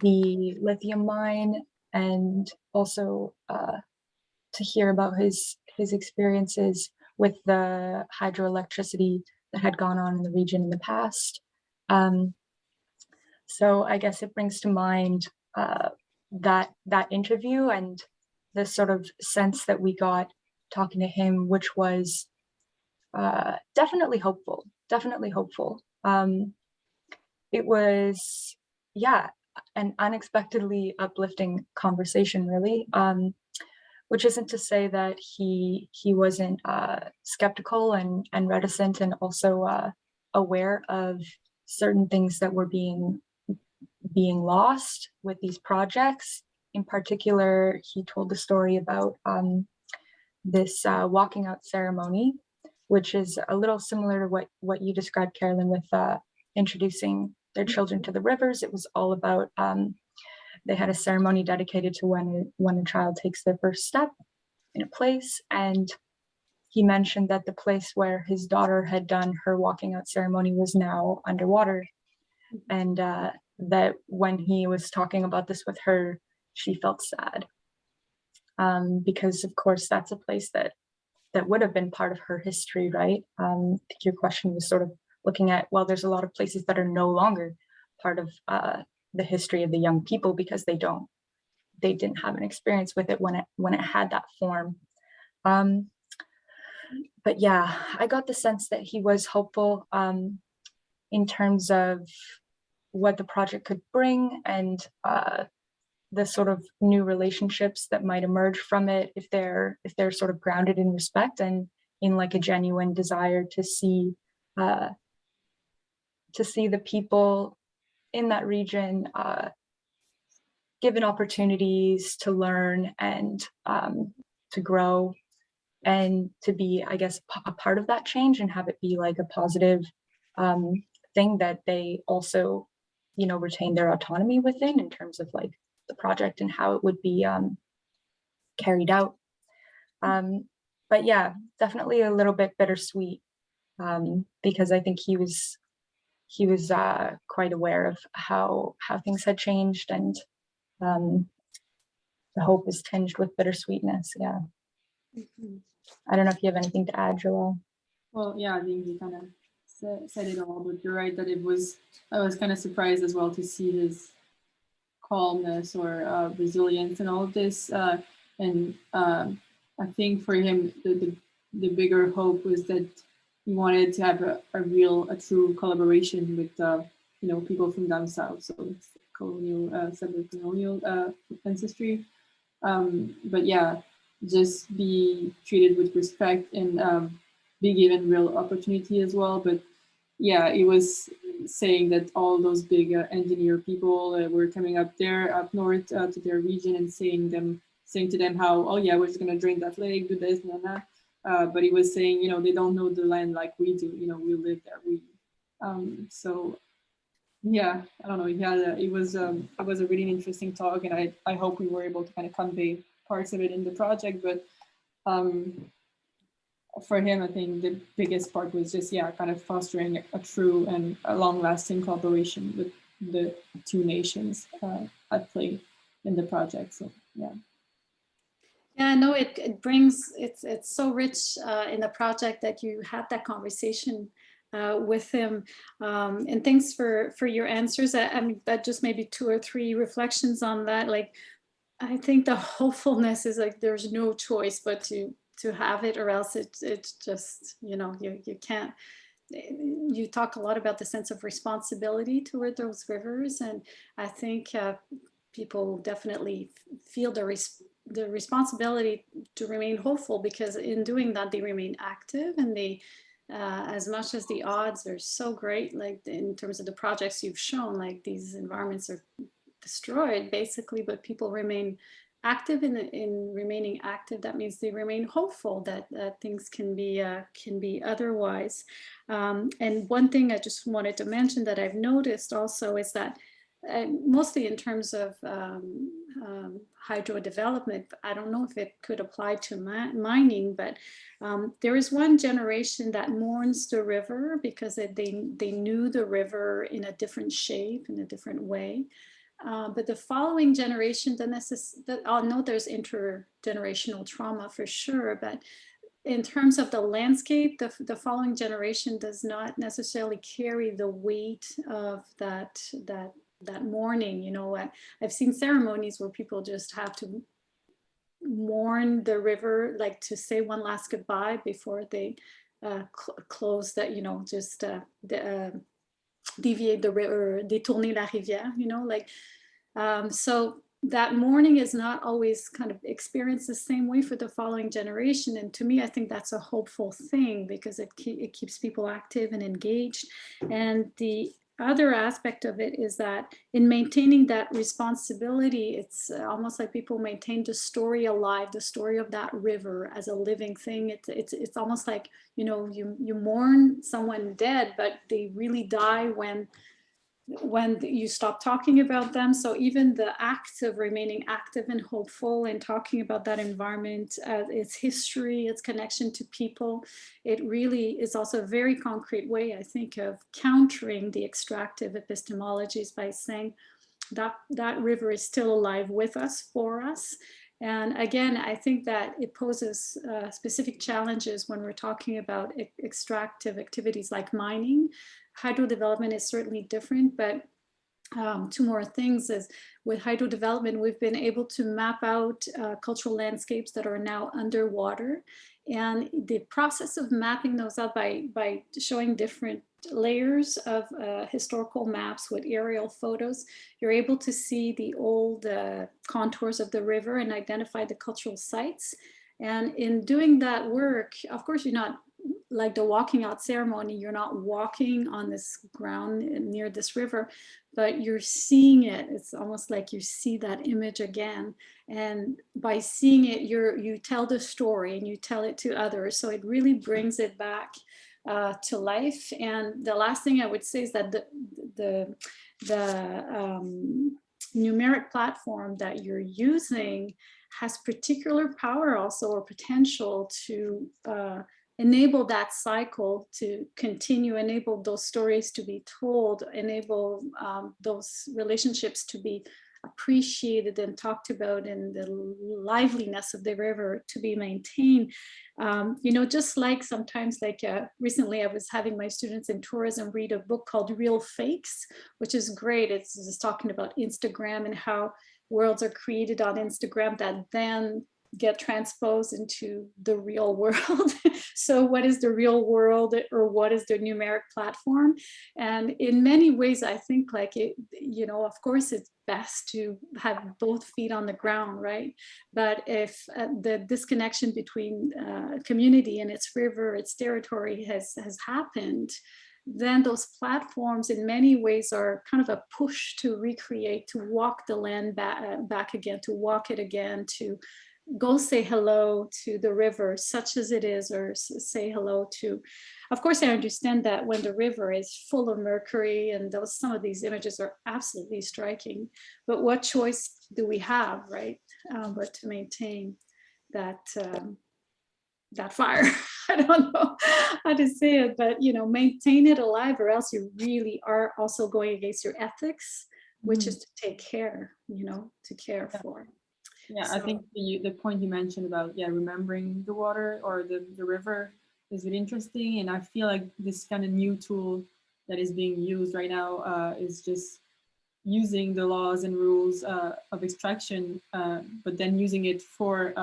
the lithium mine, and also to hear about his experiences with the hydroelectricity that had gone on in the region in the past. So I guess it brings to mind that interview and the sort of sense that we got talking to him, which was definitely hopeful. It was, yeah, an unexpectedly uplifting conversation, really. Which isn't to say that he wasn't skeptical and reticent, and also aware of certain things that were being lost with these projects. In particular, he told the story about this walking out ceremony, which is a little similar to what you described, Caroline, with introducing their children to the rivers. It was all about they had a ceremony dedicated to when a child takes their first step in a place. And he mentioned that the place where his daughter had done her walking out ceremony was now underwater. And that when he was talking about this with her, she felt sad. Because of course, that's a place that would have been part of her history, right? I think your question was sort of looking at, well, there's a lot of places that are no longer part of the history of the young people because they didn't have an experience with it when it had that form. But yeah, I got the sense that he was hopeful in terms of what the project could bring, and the sort of new relationships that might emerge from it if they're sort of grounded in respect and in like a genuine desire to see the people in that region given opportunities to learn and to grow and to be, I guess, a part of that change, and have it be like a positive thing that they also, you know, retain their autonomy within in terms of like the project and how it would be carried out. But yeah, definitely a little bit bittersweet because I think he was quite aware of how things had changed, and the hope is tinged with bittersweetness. Yeah. Mm-hmm. I don't know if you have anything to add, Joëlle. Well, yeah, I think you kind of said it all, but you're right that I was kind of surprised as well to see his calmness or resilience and all of this. And I think for him, the bigger hope was that he wanted to have a true collaboration with, you know, people from down south, so it's colonial, separate colonial ancestry. But yeah, just be treated with respect and be given real opportunity as well. But yeah, it was saying that all those big engineer people were coming up north to their region and saying to them how, oh yeah, we're just gonna drain that lake, do this and that. But he was saying, you know, they don't know the land like we do. You know, we live there. So yeah, I don't know. It was a really interesting talk, and I hope we were able to kind of convey parts of it in the project. But for him, I think the biggest part was just, yeah, kind of fostering a true and a long-lasting collaboration with the two nations at play in the project. So yeah. Yeah, no, it brings, it's so rich in the project that you had that conversation with him. And thanks for your answers. I mean, that just maybe 2 or 3 reflections on that. Like, I think the hopefulness is like there's no choice but to have it, or else it's just, you know, you can't. You talk a lot about the sense of responsibility toward those rivers, and I think people definitely feel the responsibility to remain hopeful, because in doing that they remain active, and they as much as the odds are so great, like in terms of the projects you've shown, like these environments are destroyed basically, but people remain active. In remaining active, that means they remain hopeful that things can be otherwise. And one thing I just wanted to mention that I've noticed also is that mostly in terms of hydro development, I don't know if it could apply to mining, but there is one generation that mourns the river because they knew the river in a different shape, in a different way. But the following generation, I'll know there's intergenerational trauma for sure, but in terms of the landscape, the following generation does not necessarily carry the weight of that mourning. You know, I've seen ceremonies where people just have to mourn the river, like to say one last goodbye before they close that, you know, just dévier the river, détourner la rivière, you know, like, so that mourning is not always kind of experienced the same way for the following generation. And to me, I think that's a hopeful thing, because it keeps people active and engaged. And the other aspect of it is that in maintaining that responsibility, it's almost like people maintain the story alive, the story of that river as a living thing. It's almost like, you know, you mourn someone dead, but they really die when you stop talking about them. So even the act of remaining active and hopeful and talking about that environment, its history, its connection to people, it really is also a very concrete way, I think, of countering the extractive epistemologies by saying that river is still alive with us, for us. And again, I think that it poses specific challenges when we're talking about extractive activities like mining. Hydro development is certainly different, but two more things is with hydro development, we've been able to map out cultural landscapes that are now underwater. And the process of mapping those out by showing different layers of historical maps with aerial photos, you're able to see the old contours of the river and identify the cultural sites. And in doing that work, of course, you're not like the walking out ceremony, you're not walking on this ground near this river, but you're seeing it. It's almost like you see that image again. And by seeing it, you tell the story and you tell it to others. So it really brings it back to life. And the last thing I would say is that the numeric platform that you're using has particular power also, or potential to enable that cycle to continue, enable those stories to be told, enable those relationships to be appreciated and talked about, and the liveliness of the river to be maintained. You know, just like sometimes, like recently I was having my students in tourism read a book called Real Fakes, which is great. It's just talking about Instagram and how worlds are created on Instagram that then get transposed into the real world. So what is the real world, or what is the numeric platform? And in many ways, I think like it, you know, of course it's best to have both feet on the ground, right? But if the disconnection between community and its river, its territory has happened, then those platforms in many ways are kind of a push to recreate, to walk the land back again, to walk it again, to go say hello to the river such as it is, or say hello to, of course I understand that when the river is full of mercury, and some of these images are absolutely striking, but what choice do we have, right? But to maintain that that fire. I don't know how to say it, but you know, maintain it alive, or else you really are also going against your ethics, which is to take care, you know, to care for. Yeah, So, I think the point you mentioned about remembering the water or the river is really interesting, and I feel like this kind of new tool that is being used right now is just using the laws and rules of extraction, but then using it for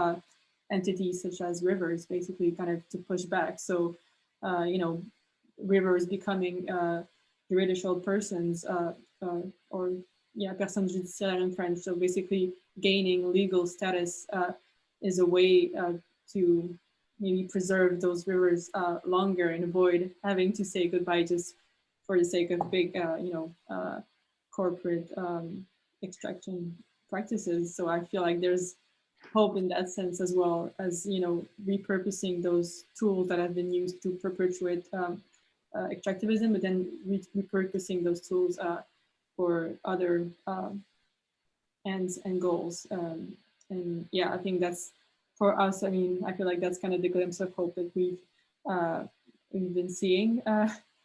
entities such as rivers, basically kind of to push back. So, you know, rivers becoming judicial persons or yeah, personnes judiciaires in French. So basically gaining legal status is a way to maybe preserve those rivers longer and avoid having to say goodbye just for the sake of big, you know, corporate extraction practices. So I feel like there's hope in that sense, as well as, you know, repurposing those tools that have been used to perpetuate extractivism, but then repurposing those tools for other ends and goals. And yeah, I think that's for us. I mean, I feel like that's kind of the glimpse of hope that we've been seeing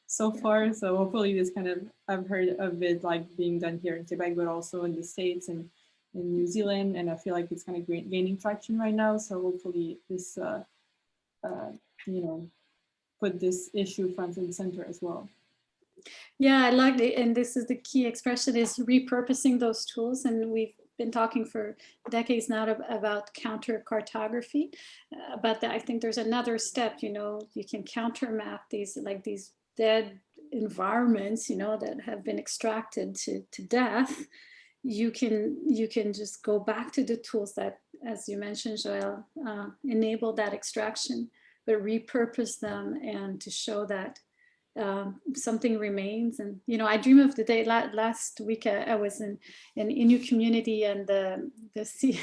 so far. So hopefully this kind of, I've heard of it like being done here in Quebec, but also in the States and in New Zealand. And I feel like it's kind of gaining traction right now. So hopefully this, you know, put this issue front and center as well. Yeah, I like it. And this is the key expression, is repurposing those tools. And we've been talking for decades now about counter cartography, but I think there's another step. You know, you can counter map these, like these dead environments, you know, that have been extracted to death. You can just go back to the tools that, as you mentioned, Joëlle, enable that extraction, but repurpose them, and to show that something remains. And, you know, I dream of the day. Last week I was in an Innu community, and Sophie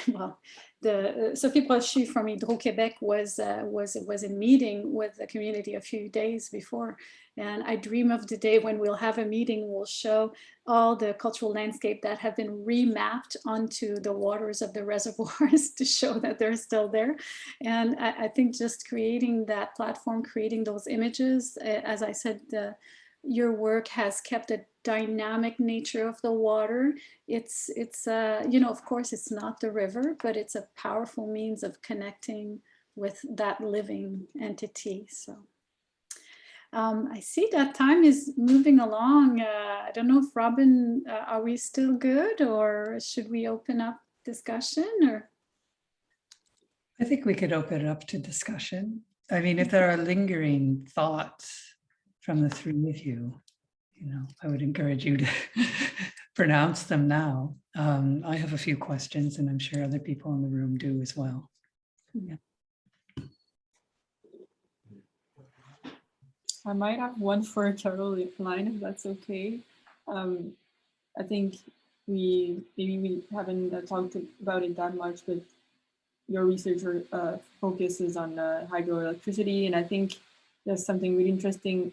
Brochu from Hydro-Québec was in meeting with the community a few days before. And I dream of the day when we'll have a meeting, we'll show all the cultural landscape that have been remapped onto the waters of the reservoirs to show that they're still there. And I think just creating that platform, creating those images, as I said, your work has kept a dynamic nature of the water. It's you know, of course, it's not the river, but it's a powerful means of connecting with that living entity. So I see that time is moving along. I don't know if Robin, are we still good, or should we open up discussion? Or I think we could open it up to discussion. I mean, if there are lingering thoughts from the three of you, you know, I would encourage you to pronounce them now. I have a few questions, and I'm sure other people in the room do as well. Yeah. I might have one for Caroline, if that's okay. I think we haven't talked about it that much, but your research focuses on hydroelectricity, and I think there's something really interesting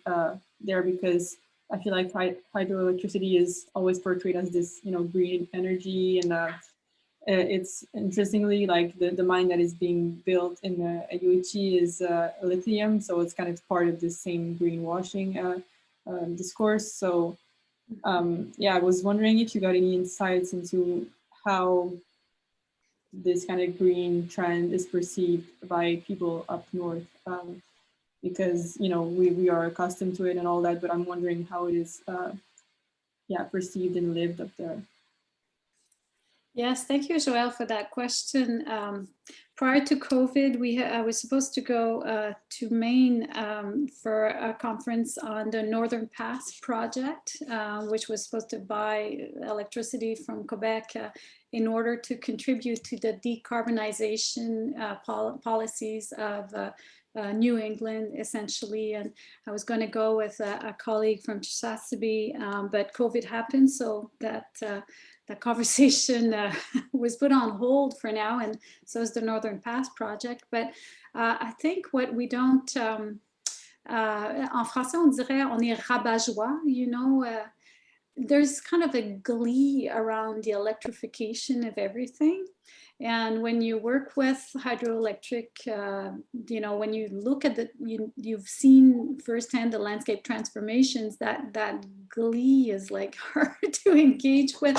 there, because I feel like hydroelectricity is always portrayed as this, you know, green energy, and it's interestingly like the mine that is being built in UHE is lithium, so it's kind of part of the same greenwashing discourse. So yeah, I was wondering if you got any insights into how this kind of green trend is perceived by people up north, because, you know, we are accustomed to it and all that, but I'm wondering how it is yeah, perceived and lived up there. yes, thank you, Joëlle, for that question. Prior to COVID, I was supposed to go to Maine for a conference on the Northern Pass project, which was supposed to buy electricity from Quebec in order to contribute to the decarbonization policies of New England, essentially. And I was going to go with a colleague from Chisasibi, but COVID happened, so that conversation was put on hold for now, and so is the Northern Pass project. But I think what we don't, en français on dirait on est rabat-joie, you know, there's kind of a glee around the electrification of everything. And when you work with hydroelectric, you know, when you look at you've seen firsthand the landscape transformations, that glee is like hard to engage with.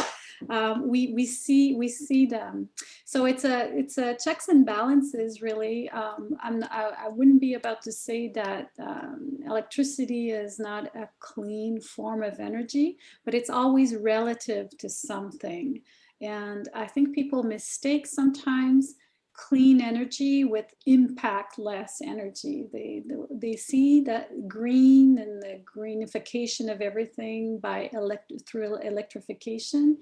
we see them. So it's a checks and balances, really. I wouldn't be about to say that electricity is not a clean form of energy, but it's always relative to something. And I think people mistake sometimes clean energy with impact less energy. They see that green and the greenification of everything by through electrification,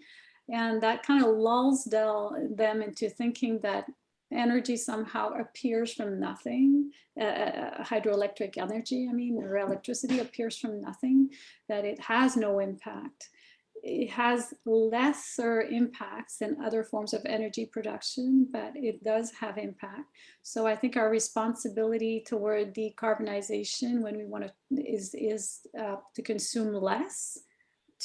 and that kind of lulls them into thinking that energy somehow appears from nothing. Hydroelectric energy, I mean, or electricity appears from nothing, that it has no impact. It has lesser impacts than other forms of energy production, but it does have impact. So I think our responsibility toward decarbonization, when we want to, is to consume less,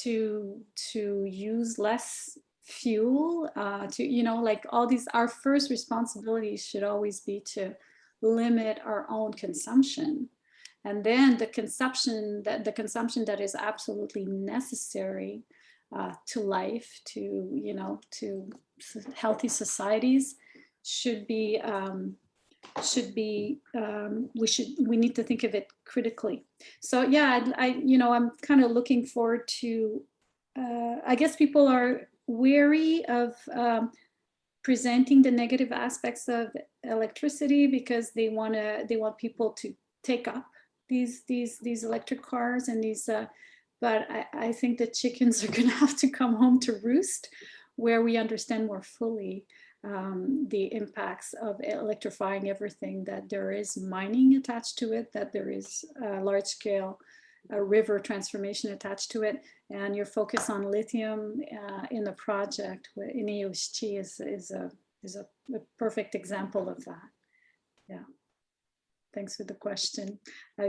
to use less fuel, to, you know, like all these, our first responsibility should always be to limit our own consumption. And then the consumption that is absolutely necessary to life, to, you know, to healthy societies should be, we need to think of it critically. So yeah, I'm kind of looking forward to, I guess people are wary of presenting the negative aspects of electricity because they want people to take up these electric cars and these, but I think the chickens are going to have to come home to roost, where we understand more fully the impacts of electrifying everything, that there is mining attached to it, that there is large scale river transformation attached to it. And your focus on lithium in the project in Ecologies is a perfect example of that. Yeah. Thanks for the question. I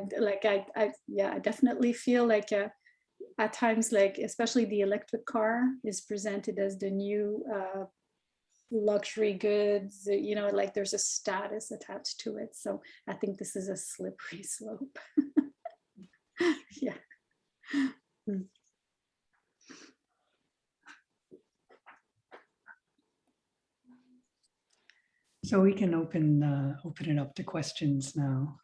definitely feel like at times, like especially the electric car is presented as the new luxury goods, you know, like there's a status attached to it. So I think this is a slippery slope. Yeah. So we can open it up to questions now.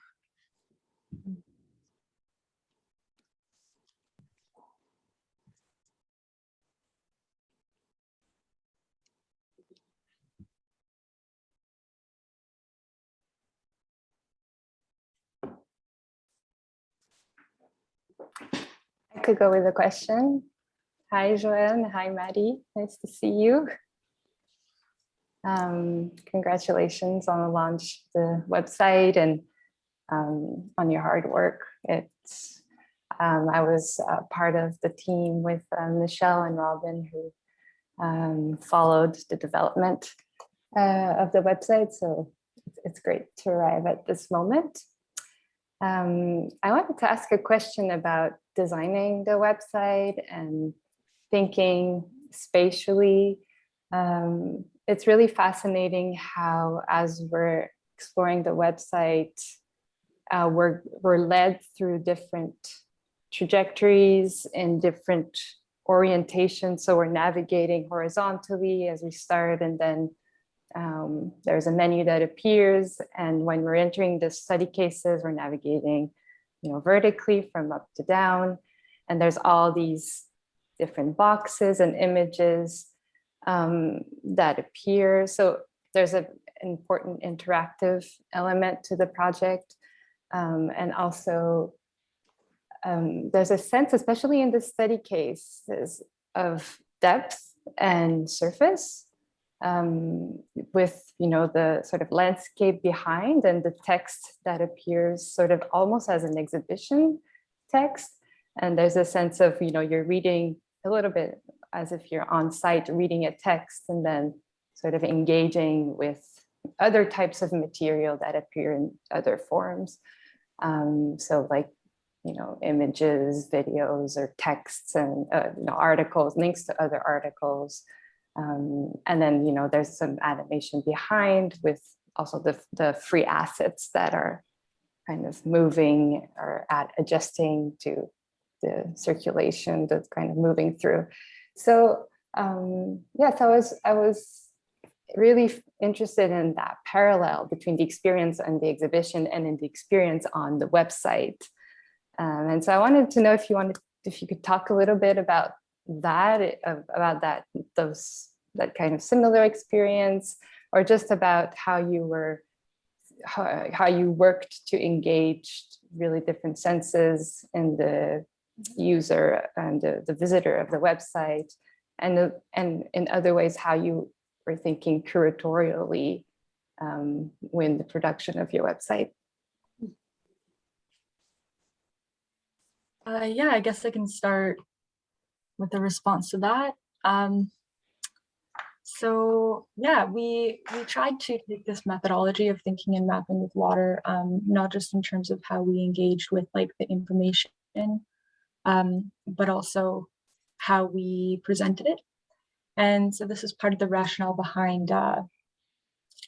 I could go with a question. Hi, Joëlle, and hi, Maddy. Nice to see you. Congratulations on the launch of the website and on your hard work. I was part of the team with Michelle and Robin, who followed the development of the website. So it's great to arrive at this moment. I wanted to ask a question about designing the website and thinking spatially. It's really fascinating how, as we're exploring the website, we're led through different trajectories and different orientations. So we're navigating horizontally as we start, and then there's a menu that appears. And when we're entering the study cases, we're navigating, you know, vertically from up to down. And there's all these different boxes and images that appear. So there's an important interactive element to the project. And also there's a sense, especially in the study cases, of depth and surface, with, you know, the sort of landscape behind and the text that appears sort of almost as an exhibition text. And there's a sense of, you know, you're reading a little bit as if you're on site reading a text and then sort of engaging with other types of material that appear in other forms. So like, you know, images, videos, or texts, and you know, articles, links to other articles. And then, you know, there's some animation behind with also the free assets that are kind of moving or adjusting to the circulation that's kind of moving through. So yes, I was really interested in that parallel between the experience and the exhibition and in the experience on the website. And so I wanted to know if you could talk a little bit about that kind of similar experience, or just about how you worked to engage really different senses in the user and the visitor of the website, and in other ways how you were thinking curatorially when the production of your website. Yeah, I guess I can start with a response to that. So yeah, we tried to take this methodology of thinking and mapping with water, not just in terms of how we engaged with like the information, but also how we presented it. And so this is part of the rationale behind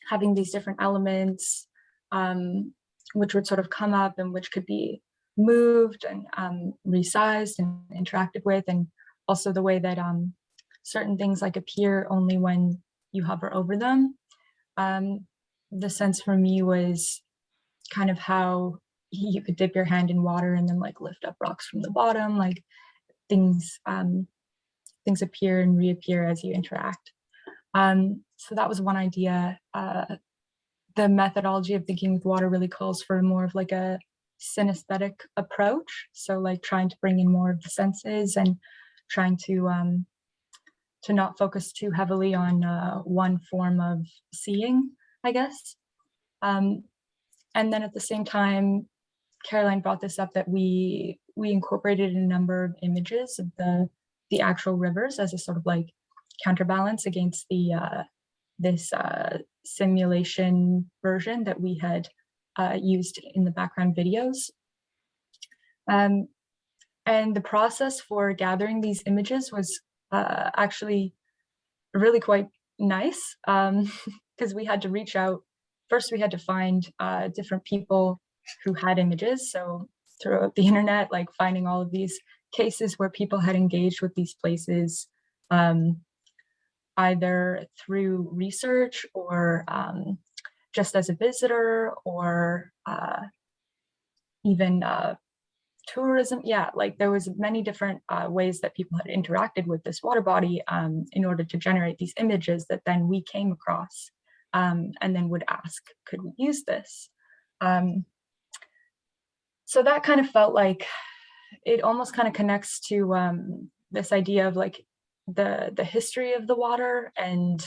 having these different elements, which would sort of come up and which could be moved and resized and interacted with, and also the way that certain things like appear only when you hover over them. The sense for me was kind of how you could dip your hand in water and then like lift up rocks from the bottom, like things appear and reappear as you interact. So that was one idea. The methodology of thinking with water really calls for more of like a synesthetic approach. So like trying to bring in more of the senses and trying to not focus too heavily on one form of seeing, I guess. And then at the same time, Caroline brought this up that we incorporated a number of images of the actual rivers as a sort of like counterbalance against the this simulation version that we had used in the background videos. And the process for gathering these images was actually really quite nice, because we had to reach out. First, we had to find different people who had images. So throughout the internet, like finding all of these cases where people had engaged with these places, either through research or just as a visitor, or even tourism. Yeah, like there was many different ways that people had interacted with this water body in order to generate these images that then we came across and then would ask, could we use this? So that kind of felt like it almost kind of connects to this idea of like the history of the water and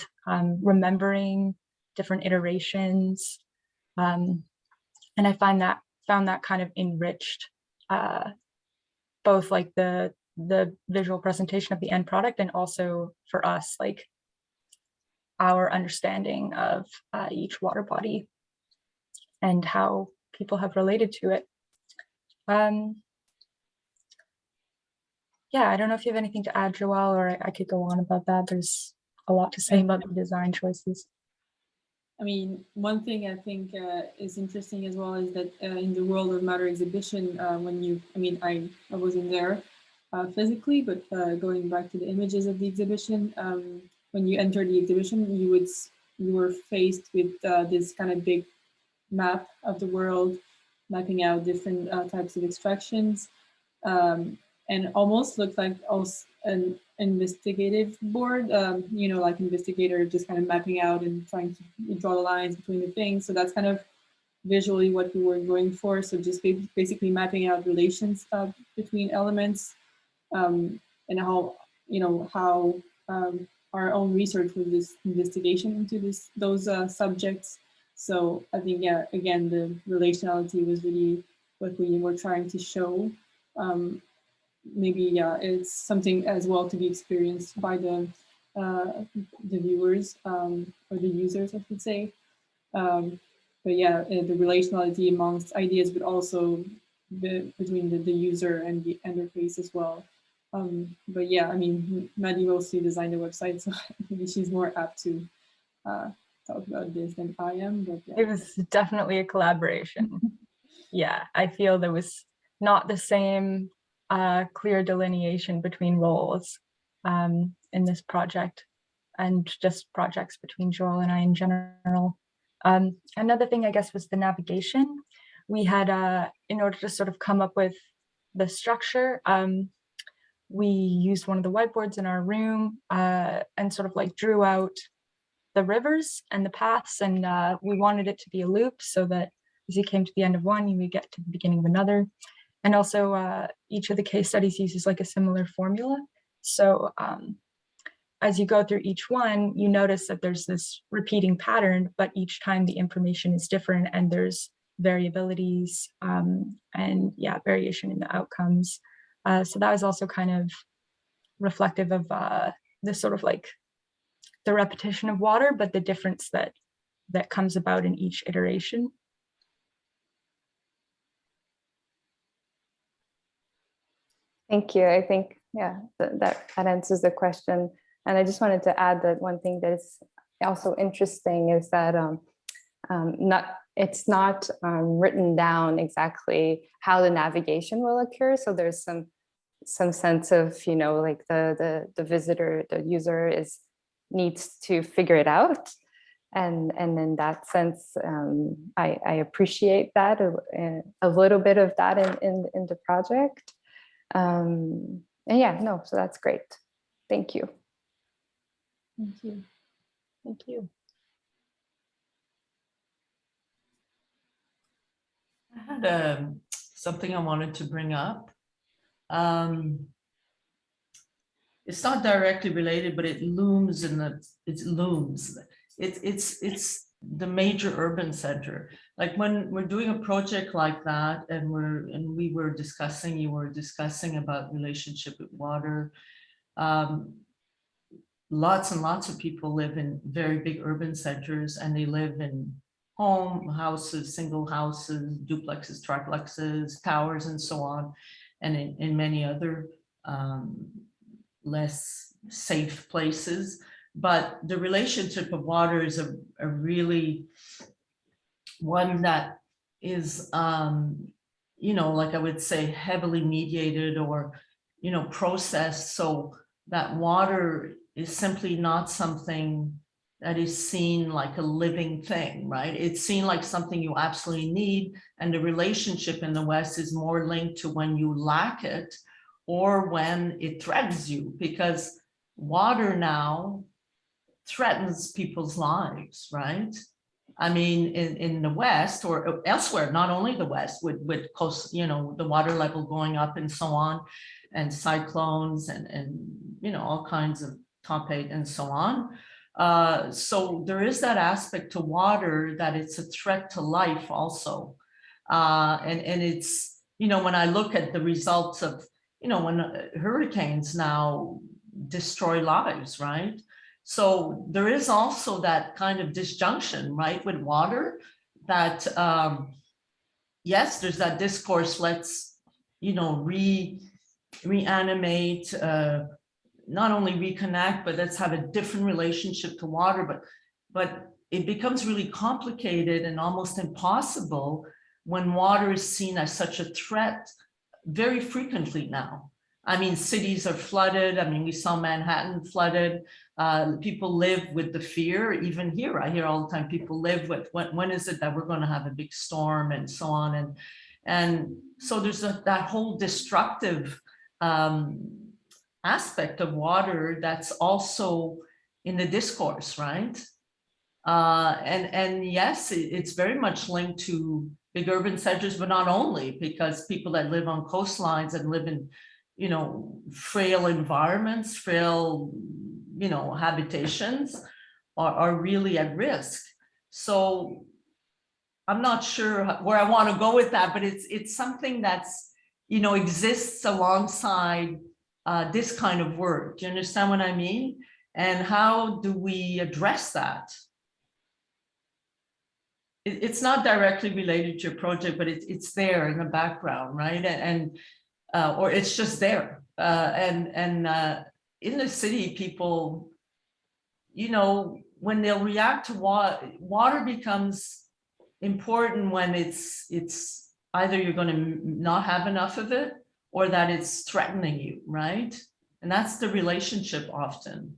remembering different iterations. And I found that kind of enriched both like the visual presentation of the end product, and also for us, like our understanding of each water body and how people have related to it. Yeah, I don't know if you have anything to add, Joëlle, or I could go on about that. There's a lot to say about the design choices. I mean, one thing I think is interesting as well is that in the World of Matter exhibition, I wasn't there physically, but going back to the images of the exhibition, when you enter the exhibition, you were faced with this kind of big map of the world, mapping out different types of extractions, and almost looked like also an investigative board, like investigator just kind of mapping out and trying to draw the lines between the things. So that's kind of visually what we were going for. So just basically mapping out relations between elements, and how our own research with this investigation into those subjects. So I think, yeah, again, the relationality was really what we were trying to show. Maybe, yeah, it's something as well to be experienced by the viewers or the users, I should say. But yeah, the relationality amongst ideas, but also between the user and the interface as well. But yeah, I mean, Maddy mostly designed the website, so maybe she's more apt to talk about this than I am. But yeah. It was definitely a collaboration. Yeah, I feel there was not the same clear delineation between roles. in this project, and just projects between Joëlle and I in general. Another thing, I guess, was the navigation. We had, in order to sort of come up with the structure, we used one of the whiteboards in our room and sort of like drew out the rivers and the paths, and we wanted it to be a loop so that as you came to the end of one, you would get to the beginning of another. And also each of the case studies uses like a similar formula. So as you go through each one, you notice that there's this repeating pattern, but each time the information is different and there's variabilities and yeah, variation in the outcomes. So that was also kind of reflective of this sort of like the repetition of water, but the difference that comes about in each iteration. Thank you. I think, yeah, that answers the question. And I just wanted to add that one thing that is also interesting is that it's not written down exactly how the navigation will occur. So there's some sense of, you know, like the visitor, the user needs to figure it out. And in that sense, I appreciate that, a little bit of that in the project. And yeah, no, so that's great. Thank you. Thank you. Thank you. I had something I wanted to bring up. It's not directly related, but it looms it's the major urban center. Like when we're doing a project like that, and you were discussing about relationship with water. Lots and lots of people live in very big urban centers, and they live in houses, single houses, duplexes, triplexes, towers, and so on, and in many other less safe places. But the relationship of water is a really one that is, you know, like I would say, heavily mediated or, you know, processed, so that water is simply not something that is seen like a living thing, right? It's seen like something you absolutely need. And the relationship in the West is more linked to when you lack it or when it threatens you, because water now threatens people's lives, right? I mean, in the West or elsewhere, not only the West, with coast, you know, the water level going up and so on, and cyclones and you know, all kinds of top 8 and so on. So there is that aspect to water that it's a threat to life also. And it's, you know, when I look at the results of, you know, when hurricanes now destroy lives, right? So there is also that kind of disjunction, right, with water that, yes, there's that discourse, let's, you know, reanimate, not only reconnect, but let's have a different relationship to water. But it becomes really complicated and almost impossible when water is seen as such a threat very frequently now. I mean, cities are flooded. I mean, we saw Manhattan flooded. People live with the fear. Even here, I hear all the time, people live with, when is it that we're going to have a big storm and so on. And so there's that whole destructive aspect of water that's also in the discourse, right? And yes, it's very much linked to big urban centers, but not only, because people that live on coastlines and live in, you know, frail environments, frail, you know, habitations are really at risk. So I'm not sure where I want to go with that, but it's something that's, you know, exists alongside this kind of work. Do you understand what I mean? And how do we address that? It's not directly related to your project, but it's there in the background, right? And or it's just there. And in the city, people, you know, when they'll react to water becomes important when it's either you're going to not have enough of it or that it's threatening you, right? And that's the relationship often.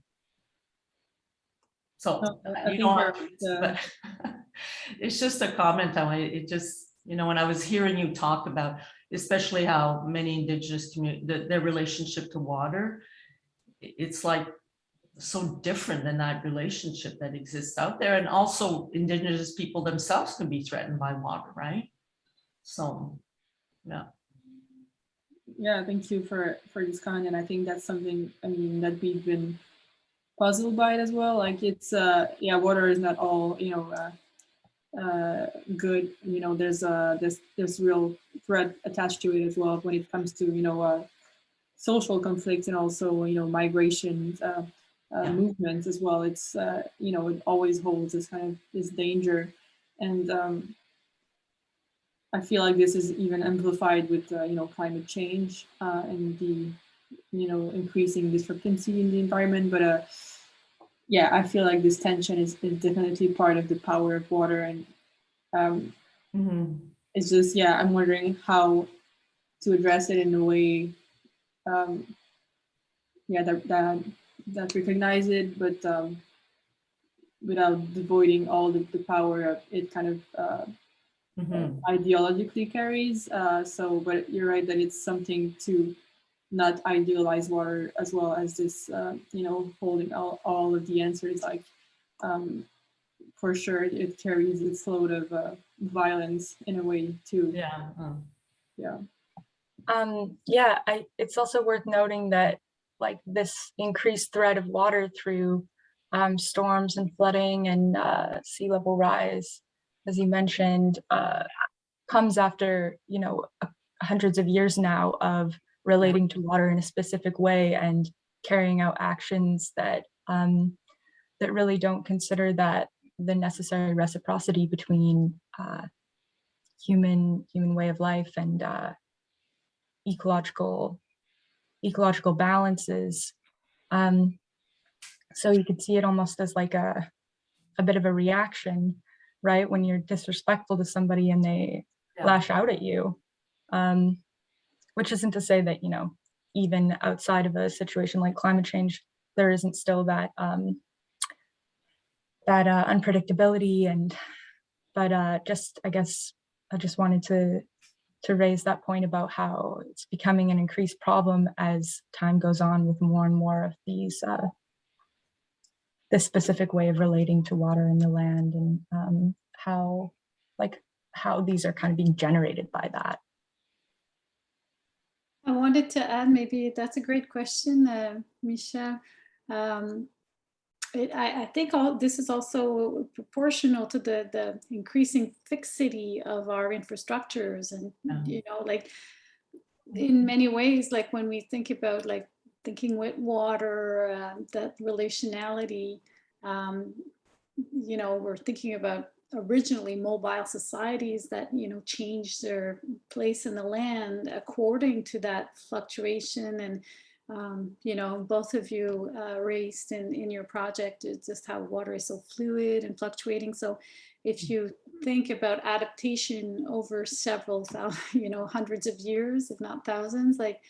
So I you think don't you're have to, right, but it's just a comment on it. It just, you know, when I was hearing you talk about, especially how many Indigenous communities, their relationship to water, it's like so different than that relationship that exists out there. And also Indigenous people themselves can be threatened by water, right? So, yeah. Yeah, thank you for this comment. And I think that's something, I mean, that we've been puzzled by it as well. Like it's, yeah, water is not all, you know, good. You know, there's real threat attached to it as well when it comes to, you know, social conflicts and also, you know, migration movements as well. It's, you know, it always holds this kind of this danger. And I feel like this is even amplified with, you know, climate change and the, you know, increasing discrepancy in the environment. But yeah, I feel like this tension is definitely part of the power of water. And it's just, yeah, I'm wondering how to address it in a way, yeah, that recognize it, but without devoiding all the power of it kind of ideologically carries. So, but you're right that it's something to not idealize water as well as this, you know, holding all of the answers. Like, for sure, it carries its load of violence in a way too. Yeah. Yeah. Yeah, it's also worth noting that like this increased threat of water through storms and flooding and sea level rise, as you mentioned, comes after, you know, hundreds of years now of relating to water in a specific way and carrying out actions that that really don't consider that the necessary reciprocity between human way of life and ecological balances. So you could see it almost as like a bit of a reaction, right? When you're disrespectful to somebody and they lash out at you, which isn't to say that, you know, even outside of a situation like climate change, there isn't still that unpredictability. And but just, I guess I just wanted to raise that point about how it's becoming an increased problem as time goes on with more and more of these this specific way of relating to water and the land, and how these are kind of being generated by that. I wanted to add, maybe that's a great question, Misha. I think this is also proportional to the increasing fixity of our infrastructures, and you know, like in many ways, like when we think about like thinking with water, that relationality, you know, we're thinking about originally mobile societies that, you know, changed their place in the land according to that fluctuation. And you know, both of you raised in your project is just how water is so fluid and fluctuating. So if you think about adaptation over several thousand, you know, hundreds of years, if not thousands, like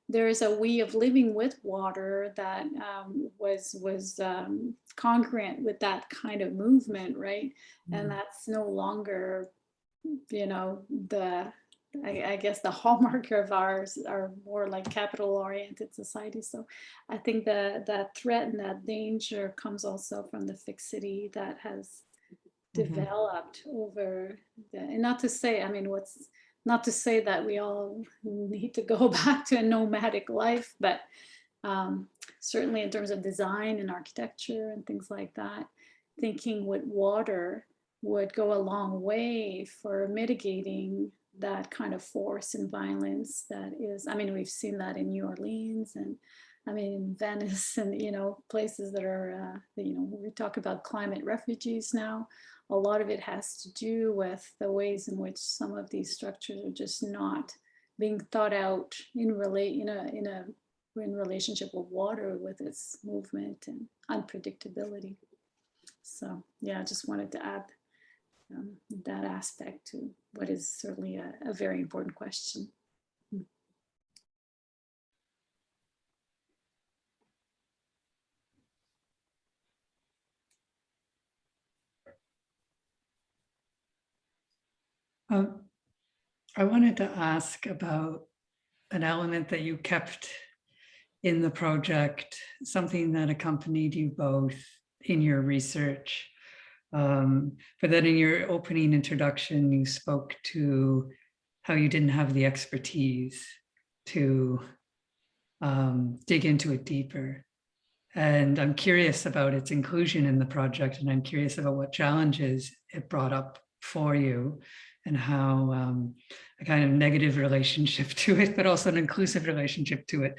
there is a way of living with water that was congruent with that kind of movement, right? And that's no longer, you know, I guess the hallmark of ours are more like capital-oriented society. So I think that threat and that danger comes also from the fixity that has developed over and not to say, I mean, not to say that we all need to go back to a nomadic life, but certainly in terms of design and architecture and things like that, thinking with water would go a long way for mitigating that kind of force and violence that is, I mean, we've seen that in New Orleans and I mean, in Venice and, you know, places that are, you know, we talk about climate refugees now. A lot of it has to do with the ways in which some of these structures are just not being thought out in relationship with water, with its movement and unpredictability. So yeah, I just wanted to add that aspect to what is certainly a very important question. I wanted to ask about an element that you kept in the project, something that accompanied you both in your research. But then in your opening introduction, you spoke to how you didn't have the expertise to dig into it deeper. And I'm curious about its inclusion in the project, and I'm curious about what challenges it brought up for you, and how a kind of negative relationship to it, but also an inclusive relationship to it,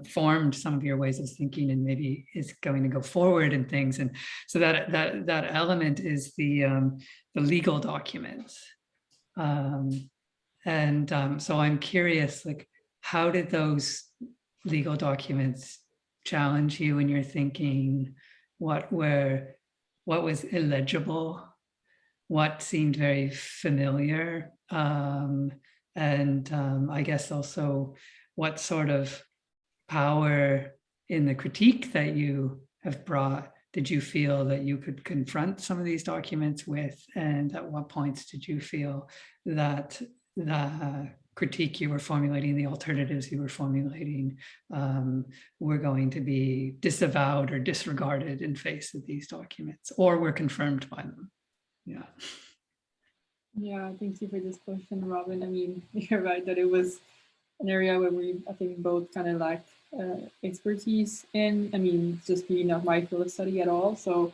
formed some of your ways of thinking, and maybe is going to go forward in things. And so that element is the legal documents. So I'm curious, like, how did those legal documents challenge you in your thinking? What was illegible? What seemed very familiar? I guess also what sort of power in the critique that you have brought did you feel that you could confront some of these documents with? And at what points did you feel that the critique you were formulating, the alternatives you were formulating, were going to be disavowed or disregarded in face of these documents, or were confirmed by them? Yeah. Yeah, thank you for this question, Robin. I mean, you're right that it was an area where we, I think, both kind of lacked expertise in. I mean, just being not my field of study at all. So,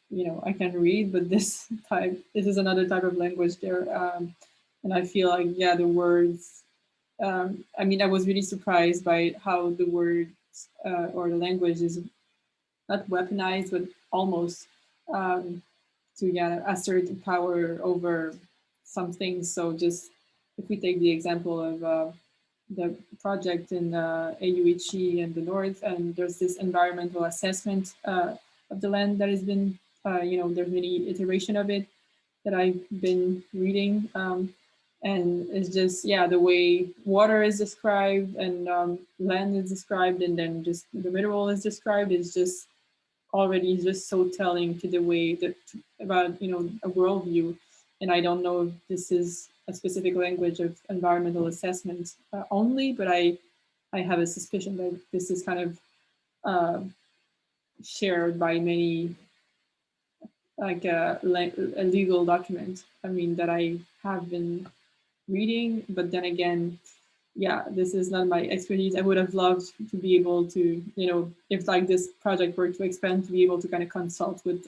you know, I can read, but this is another type of language there. And I feel like, yeah, the words, I mean, I was really surprised by how the words or the language is not weaponized, but almost to assert power over some things. So just if we take the example of the project in AUHE and the North, and there's this environmental assessment of the land that has been, you know, there's many iteration of it that I've been reading. And it's just, yeah, the way water is described and land is described, and then just the mineral is described, is just already just so telling to the way that about, you know, a worldview. And I don't know if this is a specific language of environmental assessment only, but I have a suspicion that this is kind of shared by many, like a legal document, I mean, that I have been reading. But then again, yeah, this is not my expertise. I would have loved to be able to, you know, if like this project were to expand, to be able to kind of consult with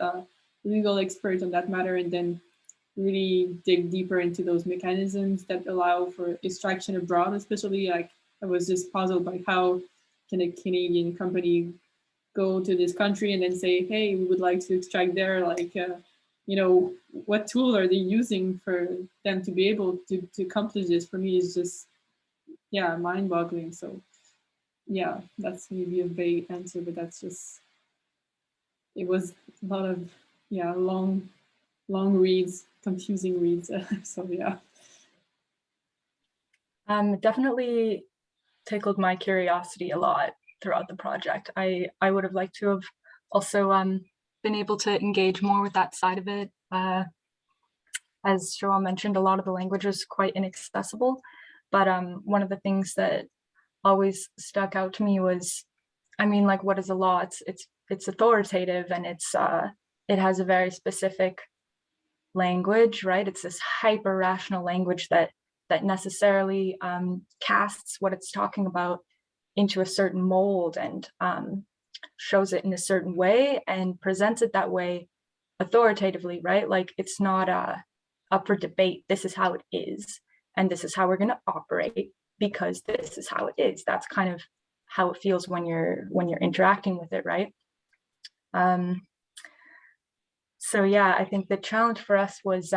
legal experts on that matter, and then really dig deeper into those mechanisms that allow for extraction abroad, especially. Like, I was just puzzled by how can a Canadian company go to this country and then say, hey, we would like to extract there, like, you know, what tool are they using for them to be able to accomplish this? For me, is just, yeah, mind-boggling. So yeah, that's maybe a vague answer, but that's just, it was a lot of, yeah, long reads, confusing reads. So yeah. Definitely tickled my curiosity a lot throughout the project. I would have liked to have also been able to engage more with that side of it. As Joëlle mentioned, a lot of the language is quite inaccessible, but one of the things that always stuck out to me was, I mean, like, what is a law? It's authoritative, and it has a very specific language, right? It's this hyper rational language that necessarily casts what it's talking about into a certain mold, and shows it in a certain way and presents it that way authoritatively, right? Like, it's not up for debate. This is how it is, and this is how we're going to operate because this is how it is. That's kind of how it feels when you're interacting with it, right? So yeah, I think the challenge for us was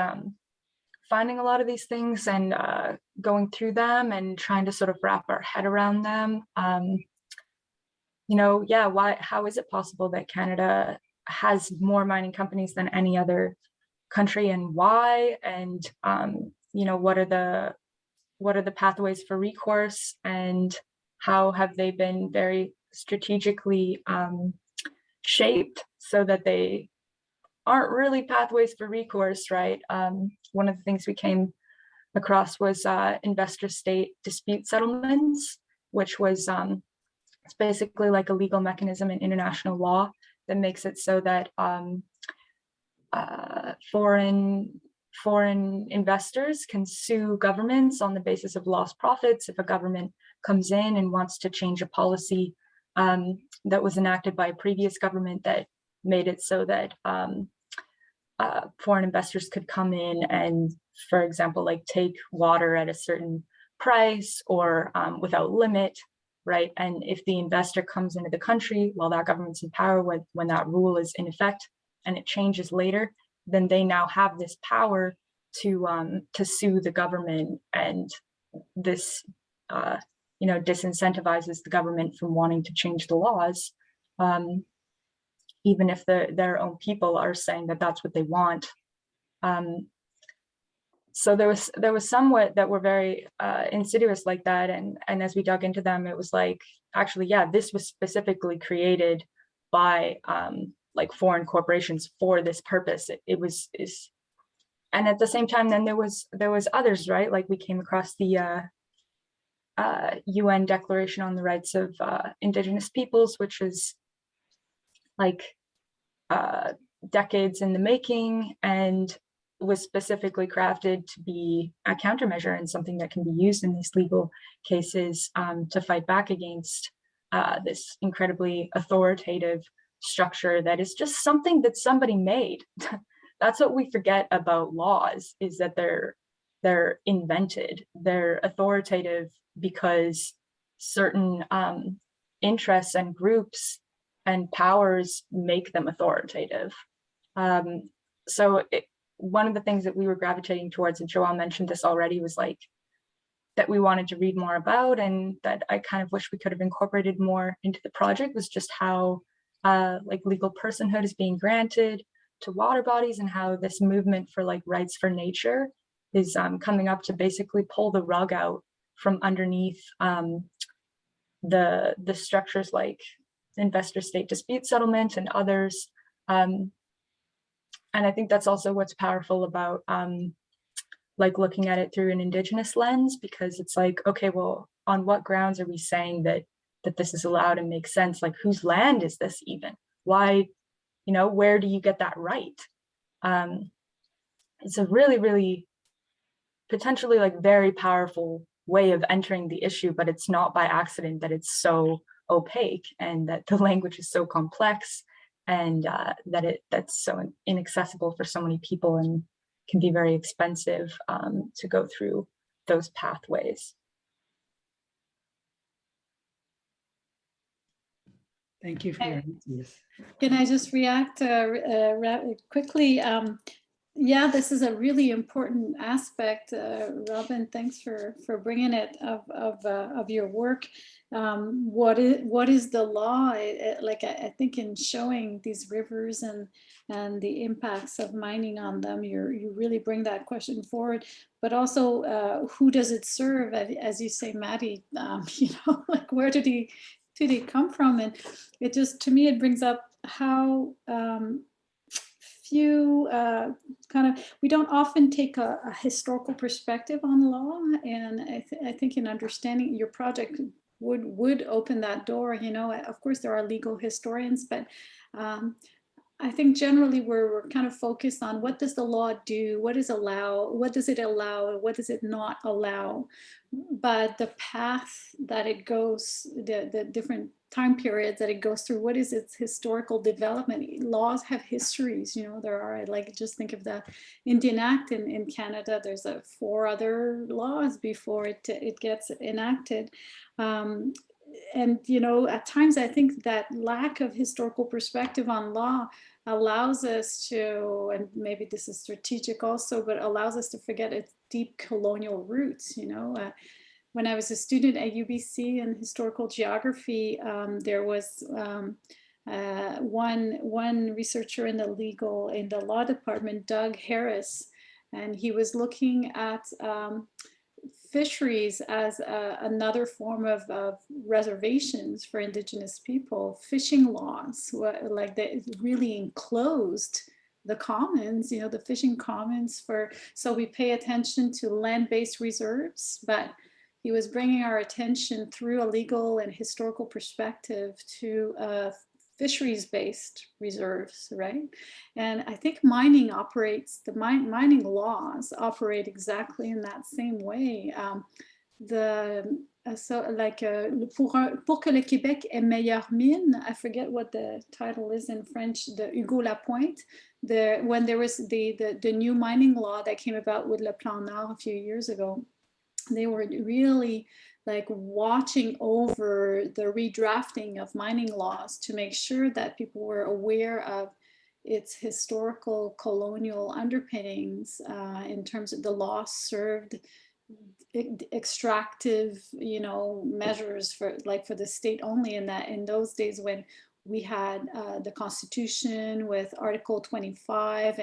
finding a lot of these things and going through them and trying to sort of wrap our head around them. You know, yeah, how is it possible that Canada has more mining companies than any other country, and why? And you know, what are the pathways for recourse, and how have they been very strategically shaped so that they aren't really pathways for recourse, right? One of the things we came across was investor state dispute settlements, which was it's basically like a legal mechanism in international law that makes it so that foreign investors can sue governments on the basis of lost profits if a government comes in and wants to change a policy that was enacted by a previous government that made it so that foreign investors could come in and, for example, like take water at a certain price or without limit, right? And if the investor comes into the country while that government's in power, when that rule is in effect and it changes later, then they now have this power to sue the government, and this disincentivizes the government from wanting to change the laws, even if their own people are saying that that's what they want. So there was somewhat that were very insidious like that, and as we dug into them, it was like, actually, yeah, this was specifically created by like foreign corporations for this purpose. And at the same time, then there was others, right? Like we came across the UN Declaration on the Rights of Indigenous Peoples, which is like decades in the making, and was specifically crafted to be a countermeasure and something that can be used in these legal cases to fight back against this incredibly authoritative structure that is just something that somebody made. That's what we forget about laws, is that they're invented. They're authoritative because certain interests and groups and powers make them authoritative. So one of the things that we were gravitating towards, and Joëlle mentioned this already, was like that we wanted to read more about, and that I kind of wish we could have incorporated more into the project, was just how like legal personhood is being granted to water bodies, and how this movement for like rights for nature is coming up to basically pull the rug out from underneath the structures like investor state dispute settlement and others. And I think that's also what's powerful about like looking at it through an Indigenous lens, because it's like, okay, well, on what grounds are we saying that this is allowed and makes sense? Like, whose land is this even? Why, where do you get that right? It's a really, really potentially like very powerful way of entering the issue, but it's not by accident that it's so opaque and that the language is so complex, and that's so inaccessible for so many people and can be very expensive to go through those pathways. Thank you for your answers. Can I just react quickly? Yeah, this is a really important aspect. Robin, thanks for bringing it of your work. What is the law? I think in showing these rivers and the impacts of mining on them, you really bring that question forward. But also, who does it serve? As you say, Maddy, like where did they come from? And it just, to me, it brings up how few we don't often take a historical perspective on law, and I think in understanding your project would open that door. Of course there are legal historians, but I think generally we're kind of focused on what does the law do, what does it allow, what does it not allow, but the path that it goes, the different time periods that it goes through, what is its historical development? Laws have histories, there are, just think of the Indian Act in Canada, there's 4 other laws before it gets enacted. And at times I think that lack of historical perspective on law allows us to, and maybe this is strategic also, but allows us to forget its deep colonial roots. When I was a student at UBC in historical geography, there was one researcher in the law department, Doug Harris, and he was looking at fisheries as another form of reservations for Indigenous people, fishing laws, like they really enclosed the commons, you know, the fishing commons so we pay attention to land-based reserves, but he was bringing our attention through a legal and historical perspective to fisheries-based reserves, right? And I think mining operates, the mining laws operate exactly in that same way. Pour que le Québec ait meilleure mine, I forget what the title is in French, the Hugo Lapointe, when there was the new mining law that came about with Le Plan Nord a few years ago, they were really like watching over the redrafting of mining laws to make sure that people were aware of its historical colonial underpinnings in terms of the law served extractive, you know, measures for the state only, in that in those days when we had the Constitution with Article 25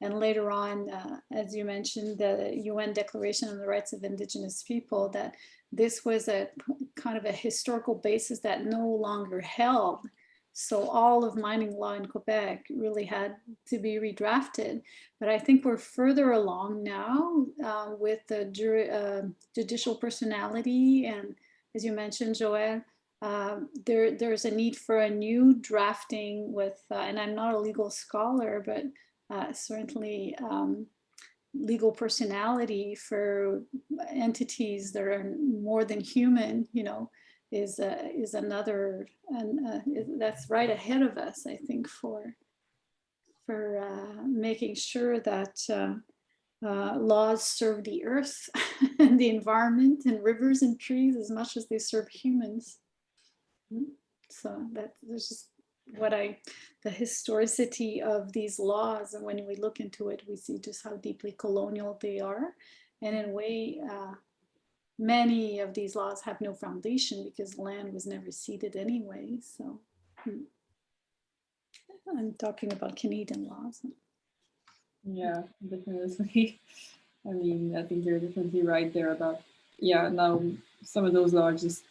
and later on, as you mentioned, the UN Declaration on the Rights of Indigenous People, that this was a kind of a historical basis that no longer held. So all of mining law in Quebec really had to be redrafted. But I think we're further along now with the judicial personality. And as you mentioned, Joëlle, there's a need for a new drafting with, and I'm not a legal scholar, but certainly legal personality for entities that are more than human, you know, is another, and that's right ahead of us, I think, for making sure that laws serve the earth and the environment and rivers and trees as much as they serve humans. So there's just the historicity of these laws, and when we look into it, we see just how deeply colonial they are, and in a way, many of these laws have no foundation because land was never ceded anyway. So I'm talking about Canadian laws. Yeah, definitely. I mean, I think you're definitely right there about, yeah, now some of those laws just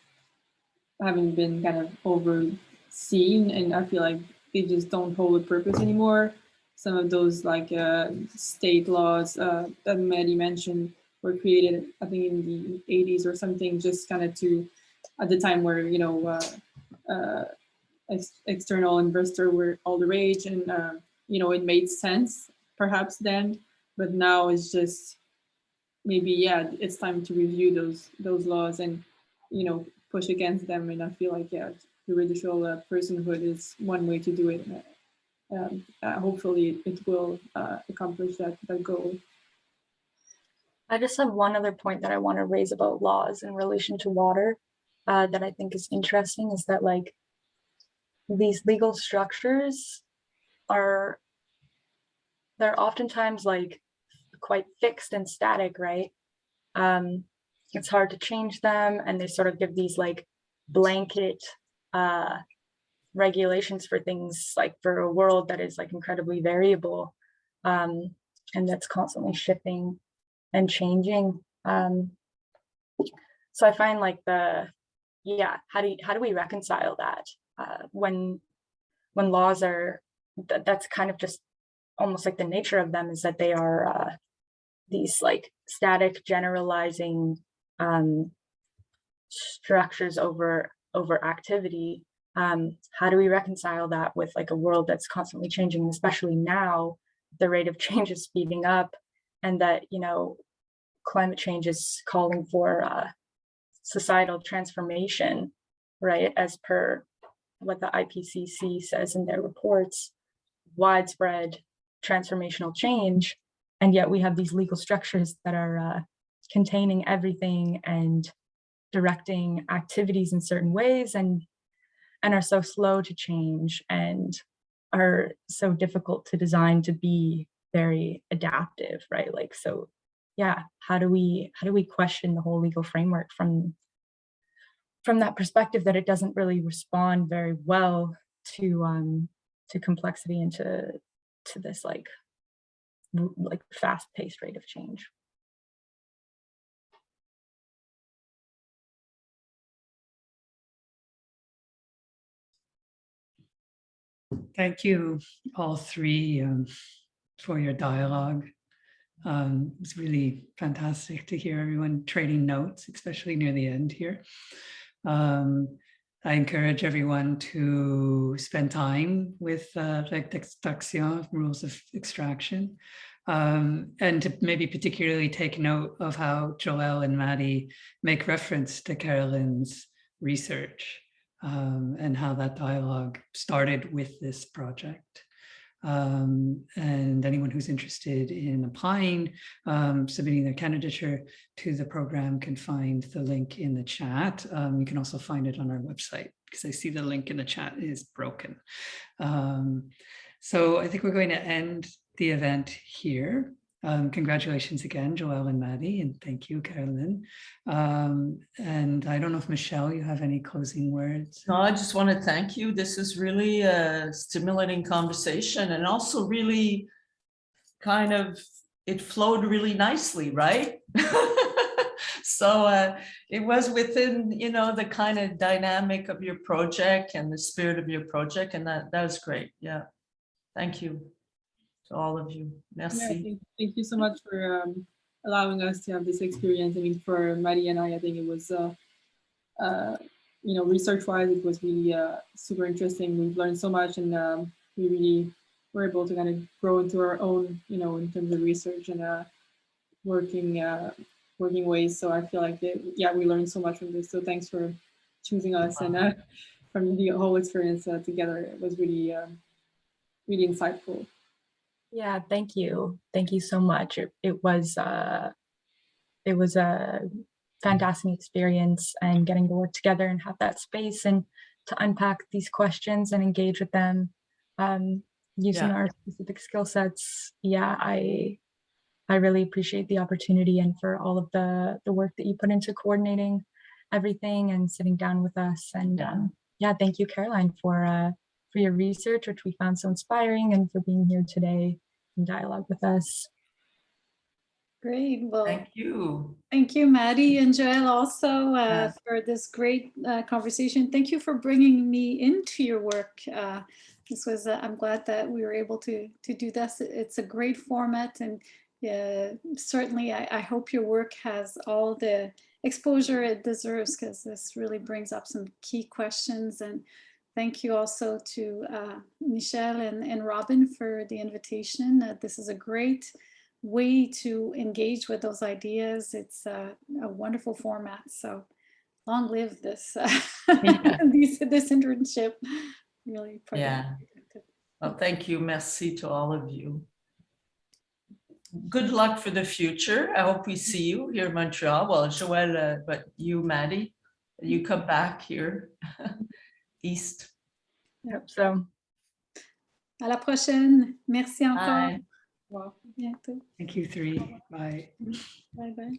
haven't been kind of overseen, and I feel like they just don't hold a purpose anymore. Some of those like state laws that Maddy mentioned were created, I think, in the 80s or something, just kind of to, at the time where, you know, external investors were all the rage, and, you know, it made sense perhaps then, but now it's just maybe, yeah, it's time to review those laws and, you know, push against them. And I feel like, yeah, judicial personhood is one way to do it. Hopefully it will accomplish that goal. I just have one other point that I want to raise about laws in relation to water that I think is interesting, is that like these legal structures they're oftentimes like quite fixed and static, right? It's hard to change them, and they sort of give these like blanket regulations for things, like for a world that is like incredibly variable and that's constantly shifting and changing. So I find like how do we reconcile that when laws are, that's kind of just almost like the nature of them, is that they are these like static generalizing structures over activity. How do we reconcile that with like a world that's constantly changing, especially now the rate of change is speeding up, and that, you know, climate change is calling for societal transformation, right? As per what the IPCC says in their reports, widespread transformational change. And yet we have these legal structures that are containing everything and directing activities in certain ways, and are so slow to change and are so difficult to design to be very adaptive, right? Like, so yeah, how do we question the whole legal framework from that perspective, that it doesn't really respond very well to complexity and to this like fast-paced rate of change. Thank you, all three. for your dialogue. It's really fantastic to hear everyone trading notes, especially near the end here. I encourage everyone to spend time with Règles d'extraction, rules of extraction, and to maybe particularly take note of how Joëlle and Maddy make reference to Caroline's research and how that dialogue started with this project. And anyone who's interested in applying, submitting their candidature to the program can find the link in the chat. You can also find it on our website because I see the link in the chat is broken. So I think we're going to end the event here. Congratulations again, Joëlle and Maddy, and thank you, Caroline. And I don't know if Michelle, you have any closing words? No, I just want to thank you. This is really a stimulating conversation, and also really kind of, it flowed really nicely, right? So it was within, you know, the kind of dynamic of your project and the spirit of your project, and that was great. Yeah, thank you to all of you. Merci. Thank you so much for allowing us to have this experience. I mean, for Maddy and I think it was, you know, research-wise, it was really super interesting. We've learned so much, and we really were able to kind of grow into our own, you know, in terms of research and working ways. So I feel like, we learned so much from this. So thanks for choosing us, and from the whole experience together. It was really, really insightful. Yeah, thank you. Thank you so much. It was a fantastic experience, and getting to work together and have that space and to unpack these questions and engage with them using our specific skill sets. Yeah, I really appreciate the opportunity, and for all of the work that you put into coordinating everything and sitting down with us. And thank you, Caroline, for your research, which we found so inspiring, and for being here today in dialogue with us. Great. Well, Thank you. Thank you, Maddy and Joëlle, also for this great conversation. Thank you for bringing me into your work. This was, I'm glad that we were able to do this. It's a great format, and certainly I hope your work has all the exposure it deserves, because this really brings up some key questions. And thank you also to Michelle and Robin for the invitation. This is a great way to engage with those ideas. It's a wonderful format. So long live this this internship. Really. Well, thank you. Merci to all of you. Good luck for the future. I hope we see you here in Montreal. Well, Joëlle, but you, Maddy, you come back here east. Yep. So. À la prochaine. Merci encore. Bye. Wow. Bientôt. Thank you, three. Bye. Bye bye.